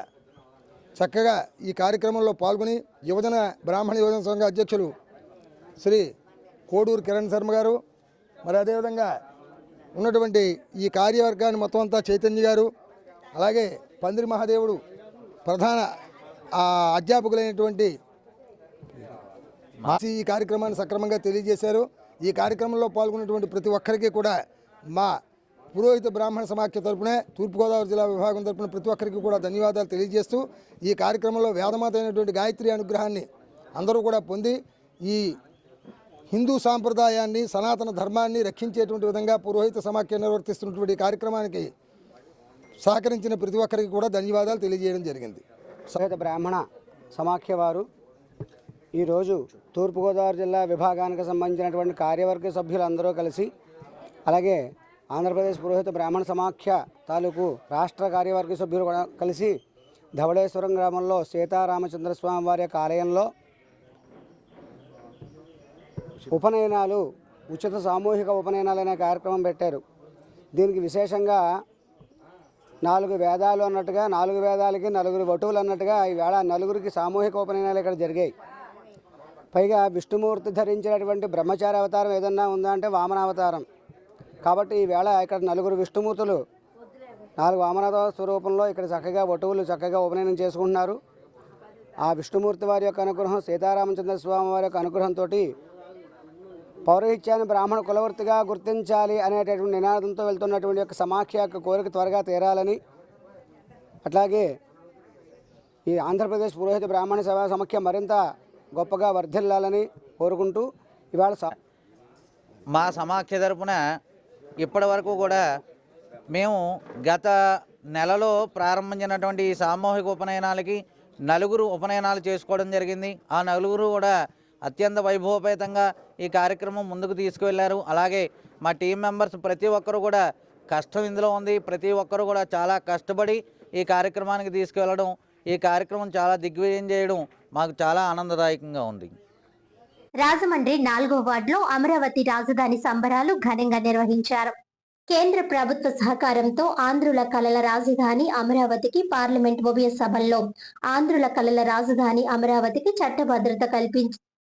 చక్కగా ఈ కార్యక్రమంలో పాల్గొని బ్రాహ్మణ యువజన సంఘ అధ్యక్షులు శ్రీ కోడూరు కిరణ్ శర్మ గారు, మరి అదేవిధంగా ఉన్నటువంటి ఈ కార్యవర్గాన్ని మొత్తం అంతా చైతన్య గారు, అలాగే పందిరి మహాదేవుడు ప్రధాన అధ్యాపకులైనటువంటి ఈ కార్యక్రమాన్ని సక్రమంగా తెలియజేశారు. ఈ కార్యక్రమంలో పాల్గొన్నటువంటి ప్రతి ఒక్కరికి కూడా మా పురోహిత బ్రాహ్మణ సమాఖ్య తరపున, తూర్పుగోదావరి జిల్లా విభాగం తరపున ప్రతి ఒక్కరికి కూడా ధన్యవాదాలు తెలియజేస్తూ, ఈ కార్యక్రమంలో వేదమాత అయినటువంటి గాయత్రి అనుగ్రహాన్ని అందరూ కూడా పొంది ఈ హిందూ సాంప్రదాయాన్ని, సనాతన ధర్మాన్ని రక్షించేటువంటి విధంగా పురోహిత సమాఖ్య నిర్వర్తిస్తున్నటువంటి కార్యక్రమానికి సహకరించిన ప్రతి ఒక్కరికి కూడా ధన్యవాదాలు తెలియజేయడం జరిగింది. పురోహిత బ్రాహ్మణ సమాఖ్య వారు ఈరోజు తూర్పుగోదావరి జిల్లా విభాగానికి సంబంధించినటువంటి కార్యవర్గ సభ్యులందరూ కలిసి, అలాగే ఆంధ్రప్రదేశ్ పురోహిత బ్రాహ్మణ సమాఖ్య తాలూకు రాష్ట్ర కార్యవర్గ సభ్యులు కూడా కలిసి ధవళేశ్వరం గ్రామంలో సీతారామచంద్ర స్వామి వారి యొక్క ఆలయంలో ఉపనయనాలు, ఉచిత సామూహిక ఉపనయనాలు అనే కార్యక్రమం పెట్టారు. దీనికి విశేషంగా 4 వేదాలు అన్నట్టుగా, 4 వేదాలకి 4 వటువులు అన్నట్టుగా ఈవేళ 4గురికి సామూహిక ఉపనయనాలు ఇక్కడ జరిగాయి. పైగా విష్ణుమూర్తి ధరించినటువంటి బ్రహ్మచారి అవతారం ఏదన్నా ఉందా అంటే వామనావతారం. కాబట్టి ఈవేళ ఇక్కడ 4 విష్ణుమూర్తులు 4 వామనావతార స్వరూపంలో ఇక్కడ చక్కగా వటువులు చక్కగా ఉపనయనం చేసుకుంటున్నారు. ఆ విష్ణుమూర్తి వారి యొక్క అనుగ్రహం, సీతారామచంద్ర స్వామి వారి యొక్క అనుగ్రహంతో పౌరహిత్యాన్ని బ్రాహ్మణ కులవృత్తిగా గుర్తించాలి అనేటటువంటి నినాదంతో వెళ్తున్నటువంటి యొక్క సమాఖ్య యొక్క కోరిక త్వరగా తీరాలని, అట్లాగే ఈ ఆంధ్రప్రదేశ్ పురోహిత బ్రాహ్మణ సేవా సమాఖ్య మరింత గొప్పగా వర్ధిల్లాలని కోరుకుంటూ ఇవాళ మా సమాఖ్య తరపున ఇప్పటి వరకు కూడా మేము గత నెలలో ప్రారంభించినటువంటి ఈ సామూహిక ఉపనయనాలకి 4 ఉపనయనాలు చేసుకోవడం జరిగింది. ఆ 4 కూడా అత్యంత వైభవపేతంగా ఈ కార్యక్రమం ముందుకు తీసుకువెళ్లారు. అలాగే మా టీం మెంబర్స్ ప్రతి ఒక్కరు కూడా కష్టం ఇందులో ఉంది. ప్రతి ఒక్కరు కూడా చాలా కష్టపడి ఈ కార్యక్రమానికి తీసుకువెళ్ళడం, ఈ కార్యక్రమం చాలా దిగ్విజయం చేయడం మాకు చాలా ఆనందదాయకంగా ఉంది. రాజమండ్రి 4వ వార్డులో అమరావతి రాజధాని సంబరాలు ఘనంగా నిర్వహించారు. కేంద్ర ప్రభుత్వ సహకారంతో ఆంధ్రుల కళల రాజధాని అమరావతికి పార్లమెంట్ ఉభయ సభల్లో ఆంధ్రుల కళల రాజధాని అమరావతికి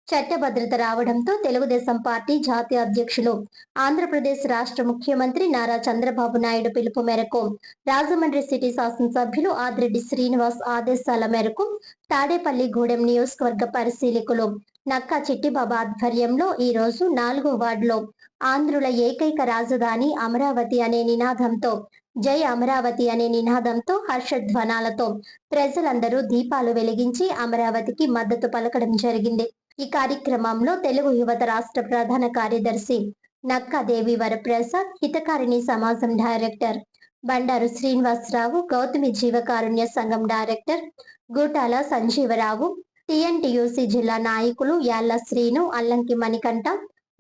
చట్టభద్రత రావడంతో తెలుగుదేశం పార్టీ జాతీయ అధ్యక్షులు ఆంధ్రప్రదేశ్ రాష్ట్ర ముఖ్యమంత్రి నారా చంద్రబాబు నాయుడు పిలుపు మేరకు రాజమండ్రి సిటీ శాసనసభ్యులు ఆదిరెడ్డి శ్రీనివాస్ ఆదేశాల మేరకు తాడేపల్లిగూడెం నియోజకవర్గ పరిశీలకులు నక్కా చిట్టిబాబా ఆధ్వర్యంలో ఈ రోజు 4వ వార్డులో ఆంధ్రుల ఏకైక రాజధాని అమరావతి అనే నినాదంతో, జై అమరావతి అనే నినాదంతో హర్షధ్వానాలతో ప్రజలందరూ దీపాలు వెలిగించి అమరావతికి మద్దతు పలకడం జరిగింది. ఈ కార్యక్రమంలో తెలుగు యువత రాష్ట్ర ప్రధాన కార్యదర్శి నక్కాదేవి వరప్రసాద్, హితకారిణి సమాజం డైరెక్టర్ బండారు శ్రీనివాసరావు, గౌతమి జీవకారుణ్య సంఘం డైరెక్టర్ గూటాల సంజీవరావు, టిఎన్టీయూసీ జిల్లా నాయకులు యాళ్ల శ్రీను, అల్లంకి మణికంఠ,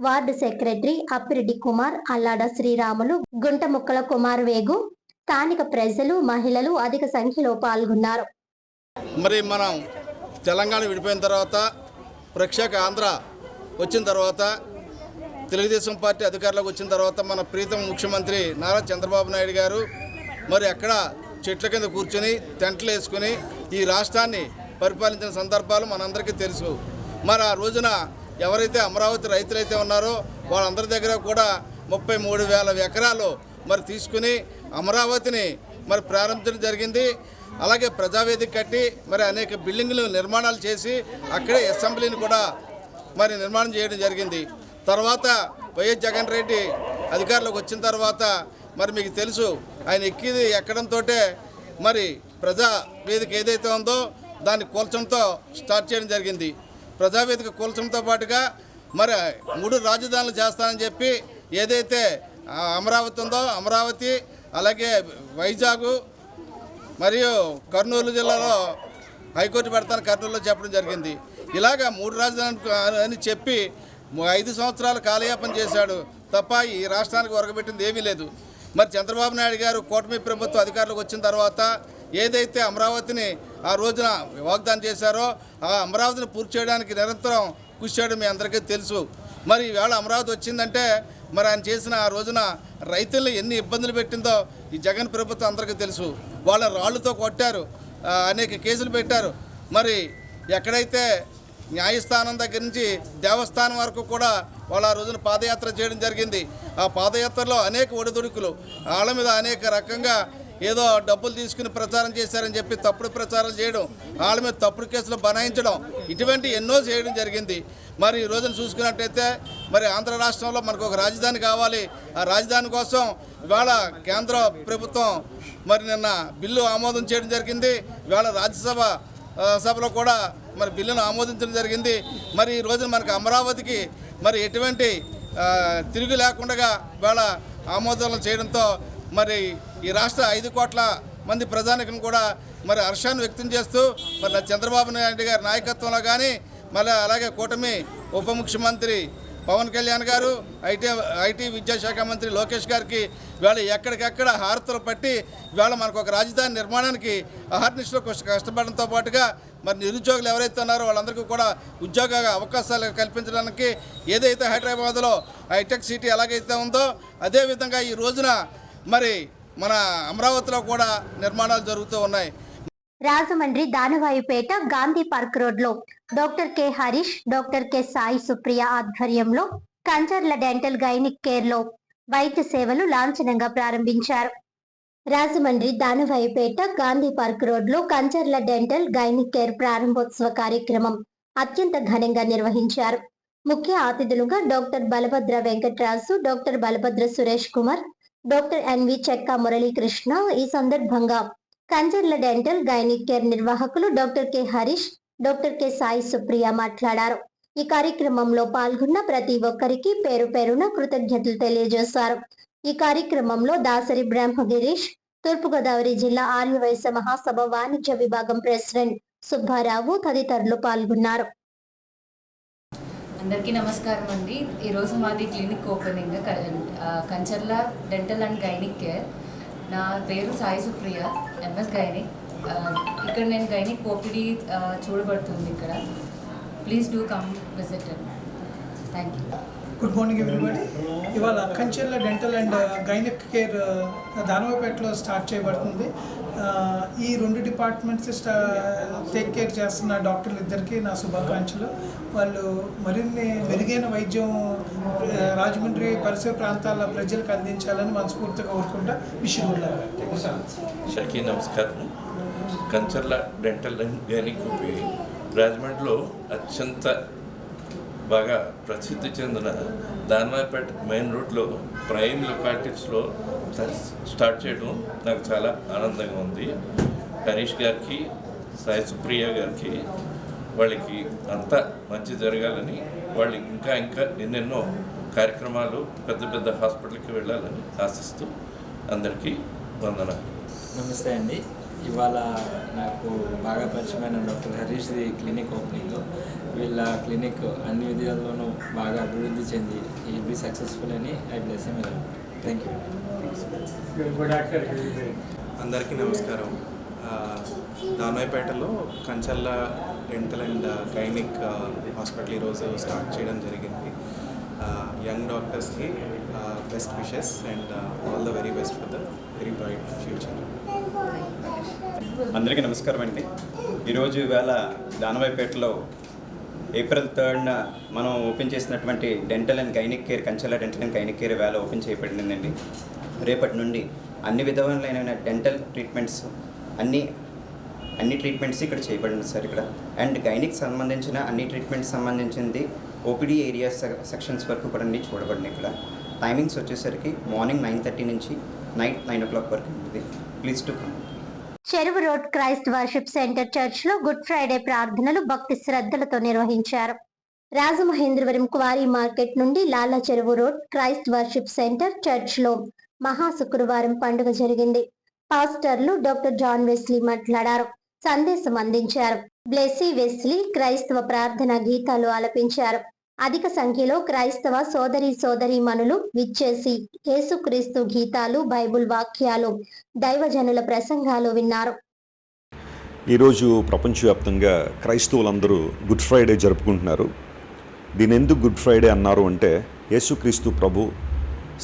వార్డు సెక్రటరీ అప్పిరెడ్డి కుమార్, అల్లాడ శ్రీరాములు, గుంటముక్కల కుమార్ వేగు, స్థానిక ప్రజలు, మహిళలు అధిక సంఖ్యలో పాల్గొన్నారు. మరి మనం తెలంగాణ విడిపోయిన తర్వాత ప్రత్యేక ఆంధ్ర వచ్చిన తర్వాత, తెలుగుదేశం పార్టీ అధికారంలోకి వచ్చిన తర్వాత మన ప్రీతం ముఖ్యమంత్రి నారా చంద్రబాబు నాయుడు గారు మరి అక్కడ చెట్ల కింద కూర్చొని టెంట్లు వేసుకుని ఈ రాష్ట్రాన్ని పరిపాలించిన సందర్భాలు మనందరికీ తెలుసు. మరి ఆ రోజున ఎవరైతే అమరావతి రైతులైతే ఉన్నారో వాళ్ళందరి దగ్గర కూడా 33,000 ఎకరాలు మరి తీసుకుని అమరావతిని మరి ప్రారంభించడం జరిగింది. అలాగే ప్రజావేదిక కట్టి మరి అనేక బిల్డింగులు నిర్మాణాలు చేసి అక్కడే అసెంబ్లీని కూడా మరి నిర్మాణం చేయడం జరిగింది. తర్వాత వైఎస్ జగన్ రెడ్డి అధికారంలోకి వచ్చిన తర్వాత మరి మీకు తెలుసు ఆయన ఎక్కడంతో మరి ప్రజావేదిక ఏదైతే ఉందో దాన్ని కూల్చడంతో స్టార్ట్ చేయడం జరిగింది. ప్రజావేదిక కూల్చడంతో పాటుగా మరి 3 రాజధానులు చేస్తానని చెప్పి ఏదైతే అమరావతి ఉందో అమరావతి, అలాగే వైజాగ్ మరియు కర్నూలు జిల్లాలో హైకోర్టు పెడతాను కర్నూలులో చెప్పడం జరిగింది. ఇలాగా 3 రాజధానులు అని చెప్పి 5 సంవత్సరాలు కాలయాపన చేశాడు తప్ప ఈ రాష్ట్రానికి ఒరగబెట్టింది ఏమీ లేదు. మరి చంద్రబాబు నాయుడు గారు కూటమి ప్రభుత్వం అధికారంలోకి వచ్చిన తర్వాత ఏదైతే అమరావతిని ఆ రోజున వాగ్దానం చేశారో ఆ అమరావతిని పూర్తి చేయడానికి నిరంతరం కృషి చేయడం మీ అందరికీ తెలుసు. మరి ఈవేళ అమరావతి వచ్చిందంటే మరి ఆయన చేసిన ఆ రోజున రైతుల్ని ఎన్ని ఇబ్బందులు పెట్టిందో ఈ జగన్ ప్రభుత్వం అందరికీ తెలుసు. వాళ్ళ రాళ్లతో కొట్టారు, అనేక కేసులు పెట్టారు. మరి ఎక్కడైతే న్యాయస్థానం దగ్గర నుంచి దేవస్థానం వరకు కూడా వాళ్ళు ఆ రోజున పాదయాత్ర చేయడం జరిగింది. ఆ పాదయాత్రలో అనేక ఒడిదుడుకులు, వాళ్ళ మీద అనేక రకంగా ఏదో డబ్బులు తీసుకుని ప్రచారం చేశారని చెప్పి తప్పుడు ప్రచారాలు చేయడం, వాళ్ళ మీద తప్పుడు కేసులు బనాయించడం, ఇటువంటి ఎన్నో చేయడం జరిగింది. మరి ఈ రోజున చూసుకున్నట్టయితే మరి ఆంధ్ర రాష్ట్రంలో మనకు ఒక రాజధాని కావాలి. ఆ రాజధాని కోసం ఇవాళ కేంద్ర ప్రభుత్వం మరి నిన్న బిల్లు ఆమోదం చేయడం జరిగింది. ఇవాళ రాజ్యసభలో కూడా మరి బిల్లును ఆమోదించడం జరిగింది. మరి ఈ రోజున మనకు అమరావతికి మరి ఎటువంటి తిరుగు లేకుండా ఇవాళ ఆమోదం చేయడంతో మరి ఈ రాష్ట్ర 5 కోట్ల మంది ప్రజానికం కూడా మరి హర్షాన్ని వ్యక్తం చేస్తూ మరి చంద్రబాబు నాయుడు గారి నాయకత్వంలో కానీ మళ్ళీ అలాగే కూటమి ఉప ముఖ్యమంత్రి పవన్ కళ్యాణ్ గారు, ఐటీ విద్యాశాఖ మంత్రి లోకేష్ గారికి ఇవాళ ఎక్కడికెక్కడ హారతులు పట్టి ఇవాళ మనకు ఒక రాజధాని నిర్మాణానికి అహర్నిశలో కష్టపడడంతో పాటుగా మరి నిరుద్యోగులు ఎవరైతే ఉన్నారో వాళ్ళందరికీ కూడా ఉద్యోగ అవకాశాలు కల్పించడానికి ఏదైతే హైదరాబాద్లో హైటెక్ సిటీ ఎలాగైతే ఉందో అదేవిధంగా ఈ రోజున మరి మన అమరావతిలో కూడా నిర్మాణాలు జరుగుతూ ఉన్నాయి. రాజమండ్రి దానవాయుపేట గాంధీ పార్క్ రోడ్లో doctor K Harish, doctor K Sai Supriya ఆధ్వర్యంలో కంచర్ల డెంటల్ గైనిక్ కేర్ లో వైద్య సేవలు లాంఛనంగా ప్రారంభించారు. రాజమండ్రి దానవాయుపేట గాంధీ పార్క్ రోడ్లో కంచర్ల డెంటల్ గైనిక్ కేర్ ప్రారంభోత్సవ కార్యక్రమం అత్యంత ఘనంగా నిర్వహించారు. ముఖ్య అతిథులుగా doctor Balabhadra Venkataraju, doctor Balabhadra Suresh Kumar, doctor NV Chekka Muralikrishna. ఈ సందర్భంగా కంచర్ల డెంటల్ గైనిక్ కేర్ నిర్వాహకులు doctor K Harish, doctor K Sai Supriya మాట్లాడారు. ఈ కార్యక్రమంలో పాల్గొన్న ప్రతి ఒక్కరికి పేరు పేరున కృతజ్ఞతలు తెలియజేశారు. ఈ కార్యక్రమంలో దాసరి బ్రహ్మగిరీష్, తూర్పుగోదావరి జిల్లా ఆర్యవైశ్య మహాసభ వాణిజ్య విభాగం ప్రెసిడెంట్ సుబ్బారావు తదితరులు పాల్గొన్నారు. అందరికీ నమస్కారం అండి. ఈరోజు మాది clinic opening Kancharla dental and gynaec care. నా పేరు సాయి సుప్రియ, ఎంఎస్ గైనిక్. ఇక్కడ నేను గైనిక్ ఓపీడీ చూడబడుతుంది ఇక్కడ. Please do come visit. Thank you. Good morning everybody. ఇవాళ Kancherla dental and gynaec care దానవాయిపేటలో స్టార్ట్ చేయబడుతుంది. ఈ 2 డిపార్ట్మెంట్స్ టేక్ కేర్ చేస్తున్న డాక్టర్లు ఇద్దరికి నా శుభాకాంక్షలు. వాళ్ళు మరిన్ని మెరుగైన వైద్యం రాజమండ్రి పరిసర ప్రాంతాల ప్రజలకు అందించాలని మనస్ఫూర్తిగా కోరుకుంటా. షకీ నమస్కారం. కంచర్ల డెంటల్ అండ్ గైనిక్ రాజమండ్రిలో అత్యంత బాగా ప్రసిద్ధి చెందిన దానవాయిపేట మెయిన్ రోడ్లో ప్రైమ్ లొకాలిటీస్లో స్టార్ట్ చేయడం నాకు చాలా ఆనందంగా ఉంది. హరీష్ గారికి, సాయి సుప్రియ గారికి, వాళ్ళకి అంతా మంచి జరగాలని, వాళ్ళు ఇంకా ఎన్నెన్నో కార్యక్రమాలు పెద్ద పెద్ద హాస్పిటల్కి వెళ్ళాలని ఆశిస్తూ అందరికీ వందనాలు. నమస్తే అండి. ఇవాళ నాకు బాగా పరిచయమైన డాక్టర్ హరీష్ది క్లినిక్ ఓపెనింగ్. వీళ్ళ క్లినిక్ అన్ని విధాల్లోనూ బాగా అభివృద్ధి చెంది ఈ బీ సక్సెస్ఫుల్ అని I bless him. Thank you. అందరికీ నమస్కారం. దానవాయిపేటలో Kancharla dental and gynaec hospital ఈరోజు స్టార్ట్ చేయడం జరిగింది. యంగ్ డాక్టర్స్కి best wishes and all the very best for the very bright future. అందరికీ నమస్కారం అండి. ఈరోజు ఇవాళ దానవాయిపేటలో ఏప్రిల్ 3న మనం ఓపెన్ చేసినటువంటి dental and gynaec care, Kanchela dental and gynaec care ఇవాళ ఓపెన్ చేయబడిందండి. రేపటి నుండి అన్ని విధమైన డెంటల్ ట్రీట్మెంట్స్ అన్ని ట్రీట్మెంట్స్ ఇక్కడ చేయబడింది సార్ ఇక్కడ. అండ్ గైనిక్ సంబంధించిన అన్ని ట్రీట్మెంట్స్ సంబంధించింది ఓపీడీ ఏరియాస్ సెక్షన్స్ వరకు కూడా అన్ని చూడబడింది ఇక్కడ. టైమింగ్స్ వచ్చేసరికి మార్నింగ్ 9:30 నుంచి నైట్ 9 o'clock వరకు ఉంటుంది. Please to come. చెరువు road Christ worship centre church లో గుడ్ ఫ్రైడే ప్రార్థనలు భక్తి శ్రద్ధలతో నిర్వహించారు. రాజమహేంద్రవరం క్వారీ మార్కెట్ నుండి లాలా చెరువు road Christ worship centre church లో మహా శుక్రవారం పండుగ జరిగింది. పాస్టర్లు డాక్టర్ జాన్ వెస్లీ మాట్లాడారు, సందేశం అందించారు. బ్లెస్సీ వెస్లీ క్రైస్తవ ప్రార్థన గీతాలు ఆలపించారు. అధిక సంఖ్యలో క్రైస్తవ సోదరీమణులు విచ్చేసి యేసుక్రీస్తు గీతాలు, బైబుల్ వాక్యాలు, దైవజనుల ప్రసంగాలు విన్నారు. ఈరోజు ప్రపంచవ్యాప్తంగా క్రైస్తవులందరూ గుడ్ ఫ్రైడే జరుపుకుంటున్నారు. దీని ఎందుకు గుడ్ ఫ్రైడే అన్నారు అంటే, యేసుక్రీస్తు ప్రభు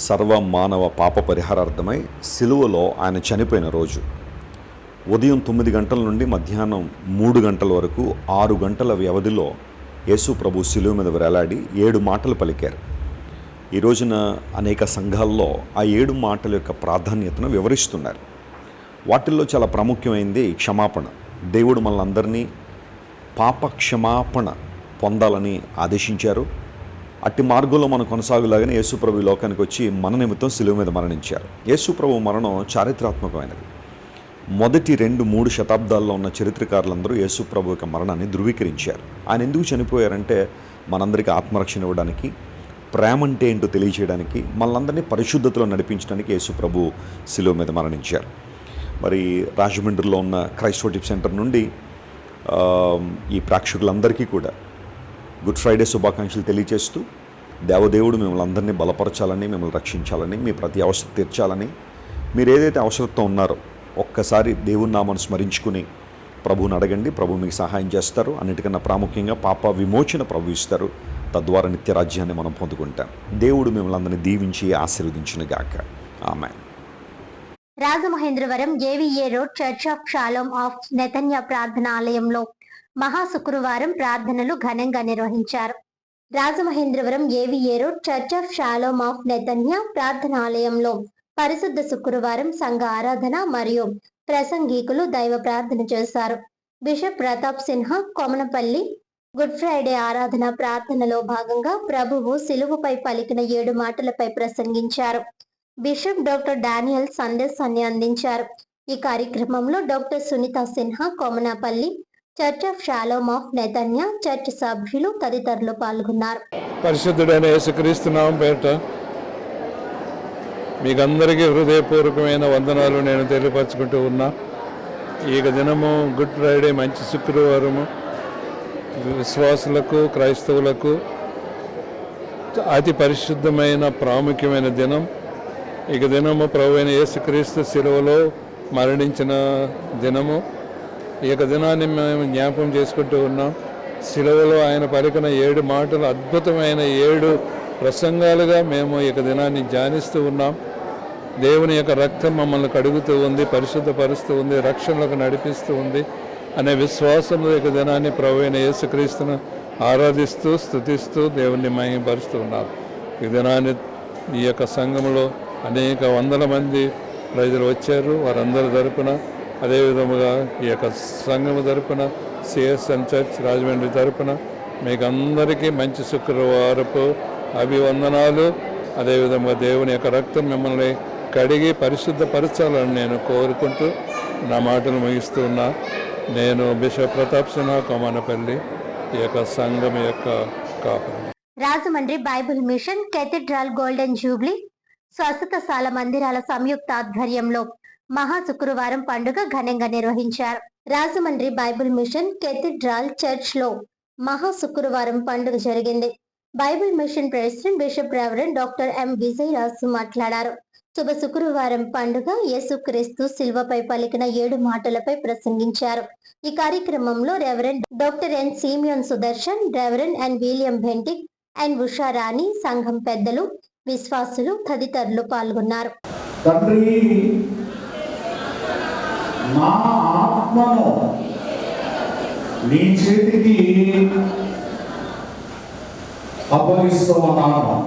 సర్వ మానవ పాప పరిహారార్థమై సిలువలో ఆయన చనిపోయిన రోజు. ఉదయం 9 గంటల నుండి మధ్యాహ్నం 3 గంటల వరకు 6 గంటల వ్యవధిలో యేసు ప్రభు సిలువ మీద వేలాడి 7 మాటలు పలికారు. ఈ రోజున అనేక సంఘాల్లో ఆ 7 మాటల యొక్క ప్రాధాన్యతను వివరిస్తున్నారు. వాటిల్లో చాలా ప్రాముఖ్యమైనది క్షమాపణ. దేవుడు మనల్ని పాప క్షమాపణ పొందాలని ఆదేశించారు. అట్టి మార్గంలో మనం కొనసాగులాగానే యేసుప్రభు లోకానికి వచ్చి మన నిమిత్తం సిలువ మీద మరణించారు. యేసుప్రభు మరణం చారిత్రాత్మకమైనది. మొదటి 2-3 శతాబ్దాల్లో ఉన్న చరిత్రకారులందరూ యేసుప్రభు యొక్క మరణాన్ని ధృవీకరించారు. ఆయన ఎందుకు చనిపోయారంటే, మనందరికీ ఆత్మరక్షణ ఇవ్వడానికి, ప్రేమ అంటే ఏంటో తెలియజేయడానికి, మనలందరినీ పరిశుద్ధతలో నడిపించడానికి యేసుప్రభు సిలువ మీద మరణించారు. మరి రాజమండ్రిలో ఉన్న క్రైస్ట్ వర్షిప్ సెంటర్ నుండి ఈ ప్రేక్షకులందరికీ కూడా గుడ్ ఫ్రైడే శుభాకాంక్షలు తెలియజేస్తూ, దేవదేవుడు మిమ్మల్ని అందరినీ బలపరచాలని, మిమ్మల్ని రక్షించాలని, మీ ప్రతి అవసరం తీర్చాలని, మీరు ఏదైతే అవసరంతో ఉన్నారో ఒక్కసారి దేవుని నామాన్ని స్మరించుకుని ప్రభువుని అడగండి. ప్రభు మీకు సహాయం చేస్తారు. అన్నిటికన్నా ప్రాముఖ్యంగా పాప విమోచన ప్రభు ఇస్తారు. తద్వారా నిత్యరాజ్యాన్ని మనం పొందుకుంటాం. దేవుడు మిమ్మల్ని అందరినీ దీవించి ఆశీర్వదించును గాక. Amen. Rajamahendravaram AVA road church of Shalom of Netanya ప్రార్థనాలయంలో మహా శుక్రవారం ప్రార్థనలు ఘనంగా నిర్వహించారు. Rajamahendravaram AVA road church of Shalom of Netanya ప్రార్థనాలయంలో పరిశుద్ధ శుక్రవారం సంఘ ఆరాధన మరియు ప్రసంగికులు దైవ ప్రార్థన చేశారు. Bishop Pratap Sinha Komanapalli Good Friday ఆరాధన ప్రార్థనలో భాగంగా ప్రభువు సిలువపై పలికిన 7 మాటలపై ప్రసంగించారు. బిషప్ డాక్టర్ డానియల్ సందేశాన్ని అందించారు. ఈ కార్యక్రమంలో doctor Sunitha Sinha Komanapalli church of Shalom of Netanya church సభ్యులు తదితరులు పాల్గొన్నారు. పరిశుద్ధుడైన యేసుక్రీస్తు నామం పేరిట మీకందరికీ హృదయపూర్వకమైన వందనాలు నేను తెలియపరచుకుంటూ ఉన్నా. ఈ దినము గుడ్ ఫ్రైడే, మంచి శుక్రవారము, విశ్వాసులకు క్రైస్తవులకు అతి పరిశుద్ధమైన ప్రాముఖ్యమైన దినం. ఈ దినము ప్రభువైన యేసుక్రీస్తు శిలువలో మరణించిన దినము. ఈ దినాన్ని మేము జ్ఞాపకం చేసుకుంటూ ఉన్నాం. శిలువలో ఆయన పలికిన 7 మాటలు అద్భుతమైన 7 ప్రసంగాలుగా మేము ఈ దినాన్ని ధ్యానిస్తూ ఉన్నాం. దేవుని యొక్క రక్తం మమ్మల్ని కడుగుతూ ఉంది, పరిశుద్ధపరుస్తూ ఉంది, రక్షణలకు నడిపిస్తూ ఉంది అనే విశ్వాసంలో ఈ దినాన్ని ప్రభువైన యేసుక్రీస్తును ఆరాధిస్తూ స్తుతిస్తూ దేవుణ్ణి మహిమపరుస్తూ ఉన్నాం. ఈ దినాన్ని ఈ యొక్క సంఘంలో అనేక వందల మంది ప్రజలు వచ్చారు. వారందరి తరపున, అదేవిధముగా ఈ యొక్క సంఘము తరపున, సిఎస్ఎన్ చర్చ్ రాజమండ్రి తరపున మీకు అందరికీ మంచి శుక్రవారపు అభివందనాలు. అదేవిధంగా దేవుని యొక్క రక్తం మిమ్మల్ని కడిగి పరిశుద్ధపరచాలని నేను కోరుకుంటూ నా మాటలు ముగిస్తూ ఉన్నా. నేను బిషప్ ప్రతాప్ సిన్హా కొమనపల్లి, ఈ యొక్క సంఘం యొక్క కాపరి. Rajahmundry Bible mission cathedral golden jubilee స్వస్థతశాల మందిరాల సంయుక్త ఆధ్వర్యంలో మహా శుక్రవారం పండుగ ఘనంగా నిర్వహించారు. Rajahmundry Bible mission cathedral church లో మహా శుక్రవారం పండుగ జరిగింది. Bible mission president bishop reverend doctor M Vijayaraju మాట్లాడారు. శుభ శుక్రవారం పండుగ యేసుక్రీస్తు శిల్వపై పలికిన 7 మాటలపై ప్రసంగించారు. ఈ కార్యక్రమంలో reverend doctor N Simeon Sudarshan, reverend N William Bentinck and Usharani, సంఘం పెద్దలు, విశ్వాసులు తదితరులు పాల్గొన్నారు. తండ్రి, నా ఆత్మను నీ చేతికి అప్పగిస్తూ ఉన్నాను.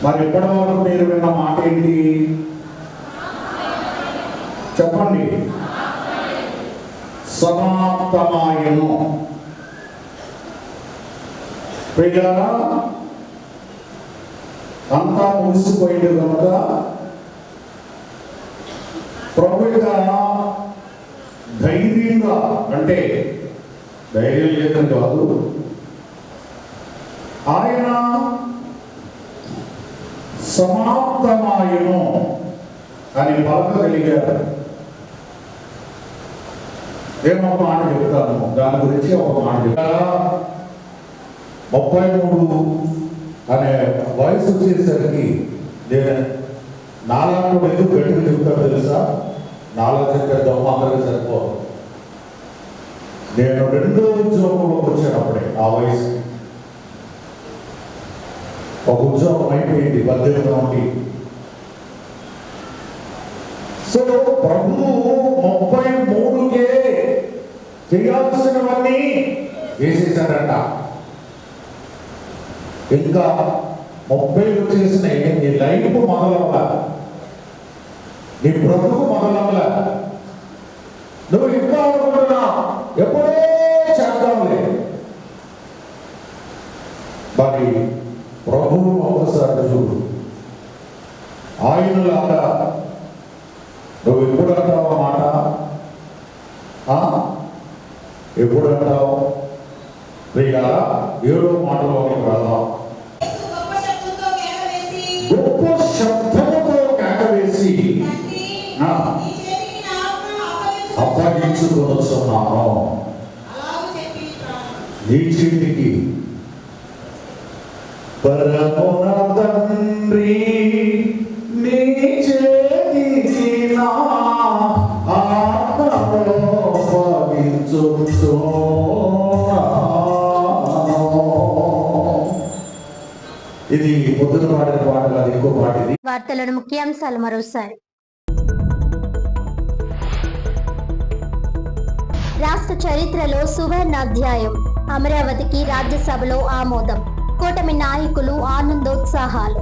మరి ఇప్పటివరకు మీరు విన్న మాట ఏంటి చెప్పండి? సమాప్తమాయను. ప్రియులారా, అంతా ముగిసిపోయింది కనుక ప్రభువుగా ధైర్యంగా, అంటే ధైర్యం లేదని కాదు, ఆయన సమాప్తమాయను అని పలకగలిగారు. ఏమో మాట చెప్తాను, దాని గురించి ఒక మాట చెప్తారా. 33 అనే వయసు వచ్చేసరికి నేను నాలుగు ఎందుకు గట్టిగా చెప్తాను తెలుసా? నాలుగు చెప్పే దొంగందరికీ సరిపోదు. నేను 2వ ఉద్యోగంలోకి వచ్చినప్పుడే ఆ వయసు ఒక ఉద్యోగం అయిపోయింది 18 నుండి. సో ప్రభువు 33కే చేయాల్సినవన్నీ వేసేశాడట. ఇంకా 30 వచ్చేసిన నీ లైఫ్ మొదలవ్వ, నీ బ్రతుకు మొదలవ్వ. నువ్వు ఇంకా అనుకుంటున్నా ఎప్పుడో చేద్దాంలే. మరి ప్రభువు ఒకసారి చూడు, ఆయనలాగా నువ్వు ఎప్పుడు అంటావు మాట? ఎప్పుడు అంటావు? ప్రియ 7వ మాటలోకి వెళ్దాం. గొప్ప శబ్దముతో కేకవేసి అప్పగించుకొనుచున్నాను నీ చేతికి. పరమున తండ్రి, నీ చేతికి నా ఆత్మను అప్పగించుచున్నాను. ఇది పొద్దున పాడిన పాట కాదు, ఇంకో పాట ఇది. వార్తలను ముఖ్యాంశాలు మరోసారి. రాష్ట్ర చరిత్రలో సువర్ణాధ్యాయం. అమరావతికి రాజ్యసభలో ఆమోదం. కూటమి నాయకులు ఆనందోత్సాహాలు.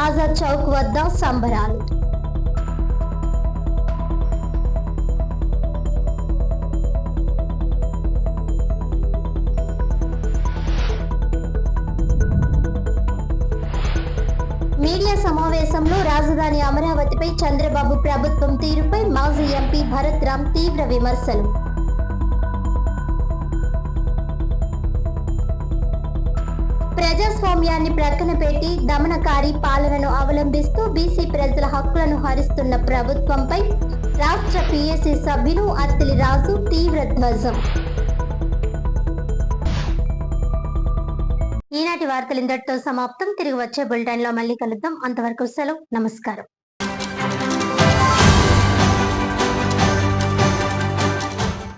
ఆజాద్ చౌక్ వద్ద సంబరాలు. మీడియా సమావేశంలో రాజధాని అమరావతిపై చంద్రబాబు ప్రభుత్వం తీరుపై మాజీ ఎంపీ భరత్ రామ్ తీవ్ర విమర్శలు. ప్రజాస్వామ్యాన్ని ప్రక్కన పెట్టి దమనకారి పాలనను అవలంబిస్తూ బీసీ ప్రజల హక్కులను హరిస్తున్న ప్రభుత్వంపై రాష్ట్ర పీఏసీ సభ్యులు అత్తిలి రాజు తీవ్ర ధ్వజం. ఈనాటి వార్తలు ఇంతటితో సమాప్తం. తిరిగి వచ్చే బులెటిన్లో మళ్ళీ కలుద్దాం. అంతవరకు సెలవు. నమస్కారం.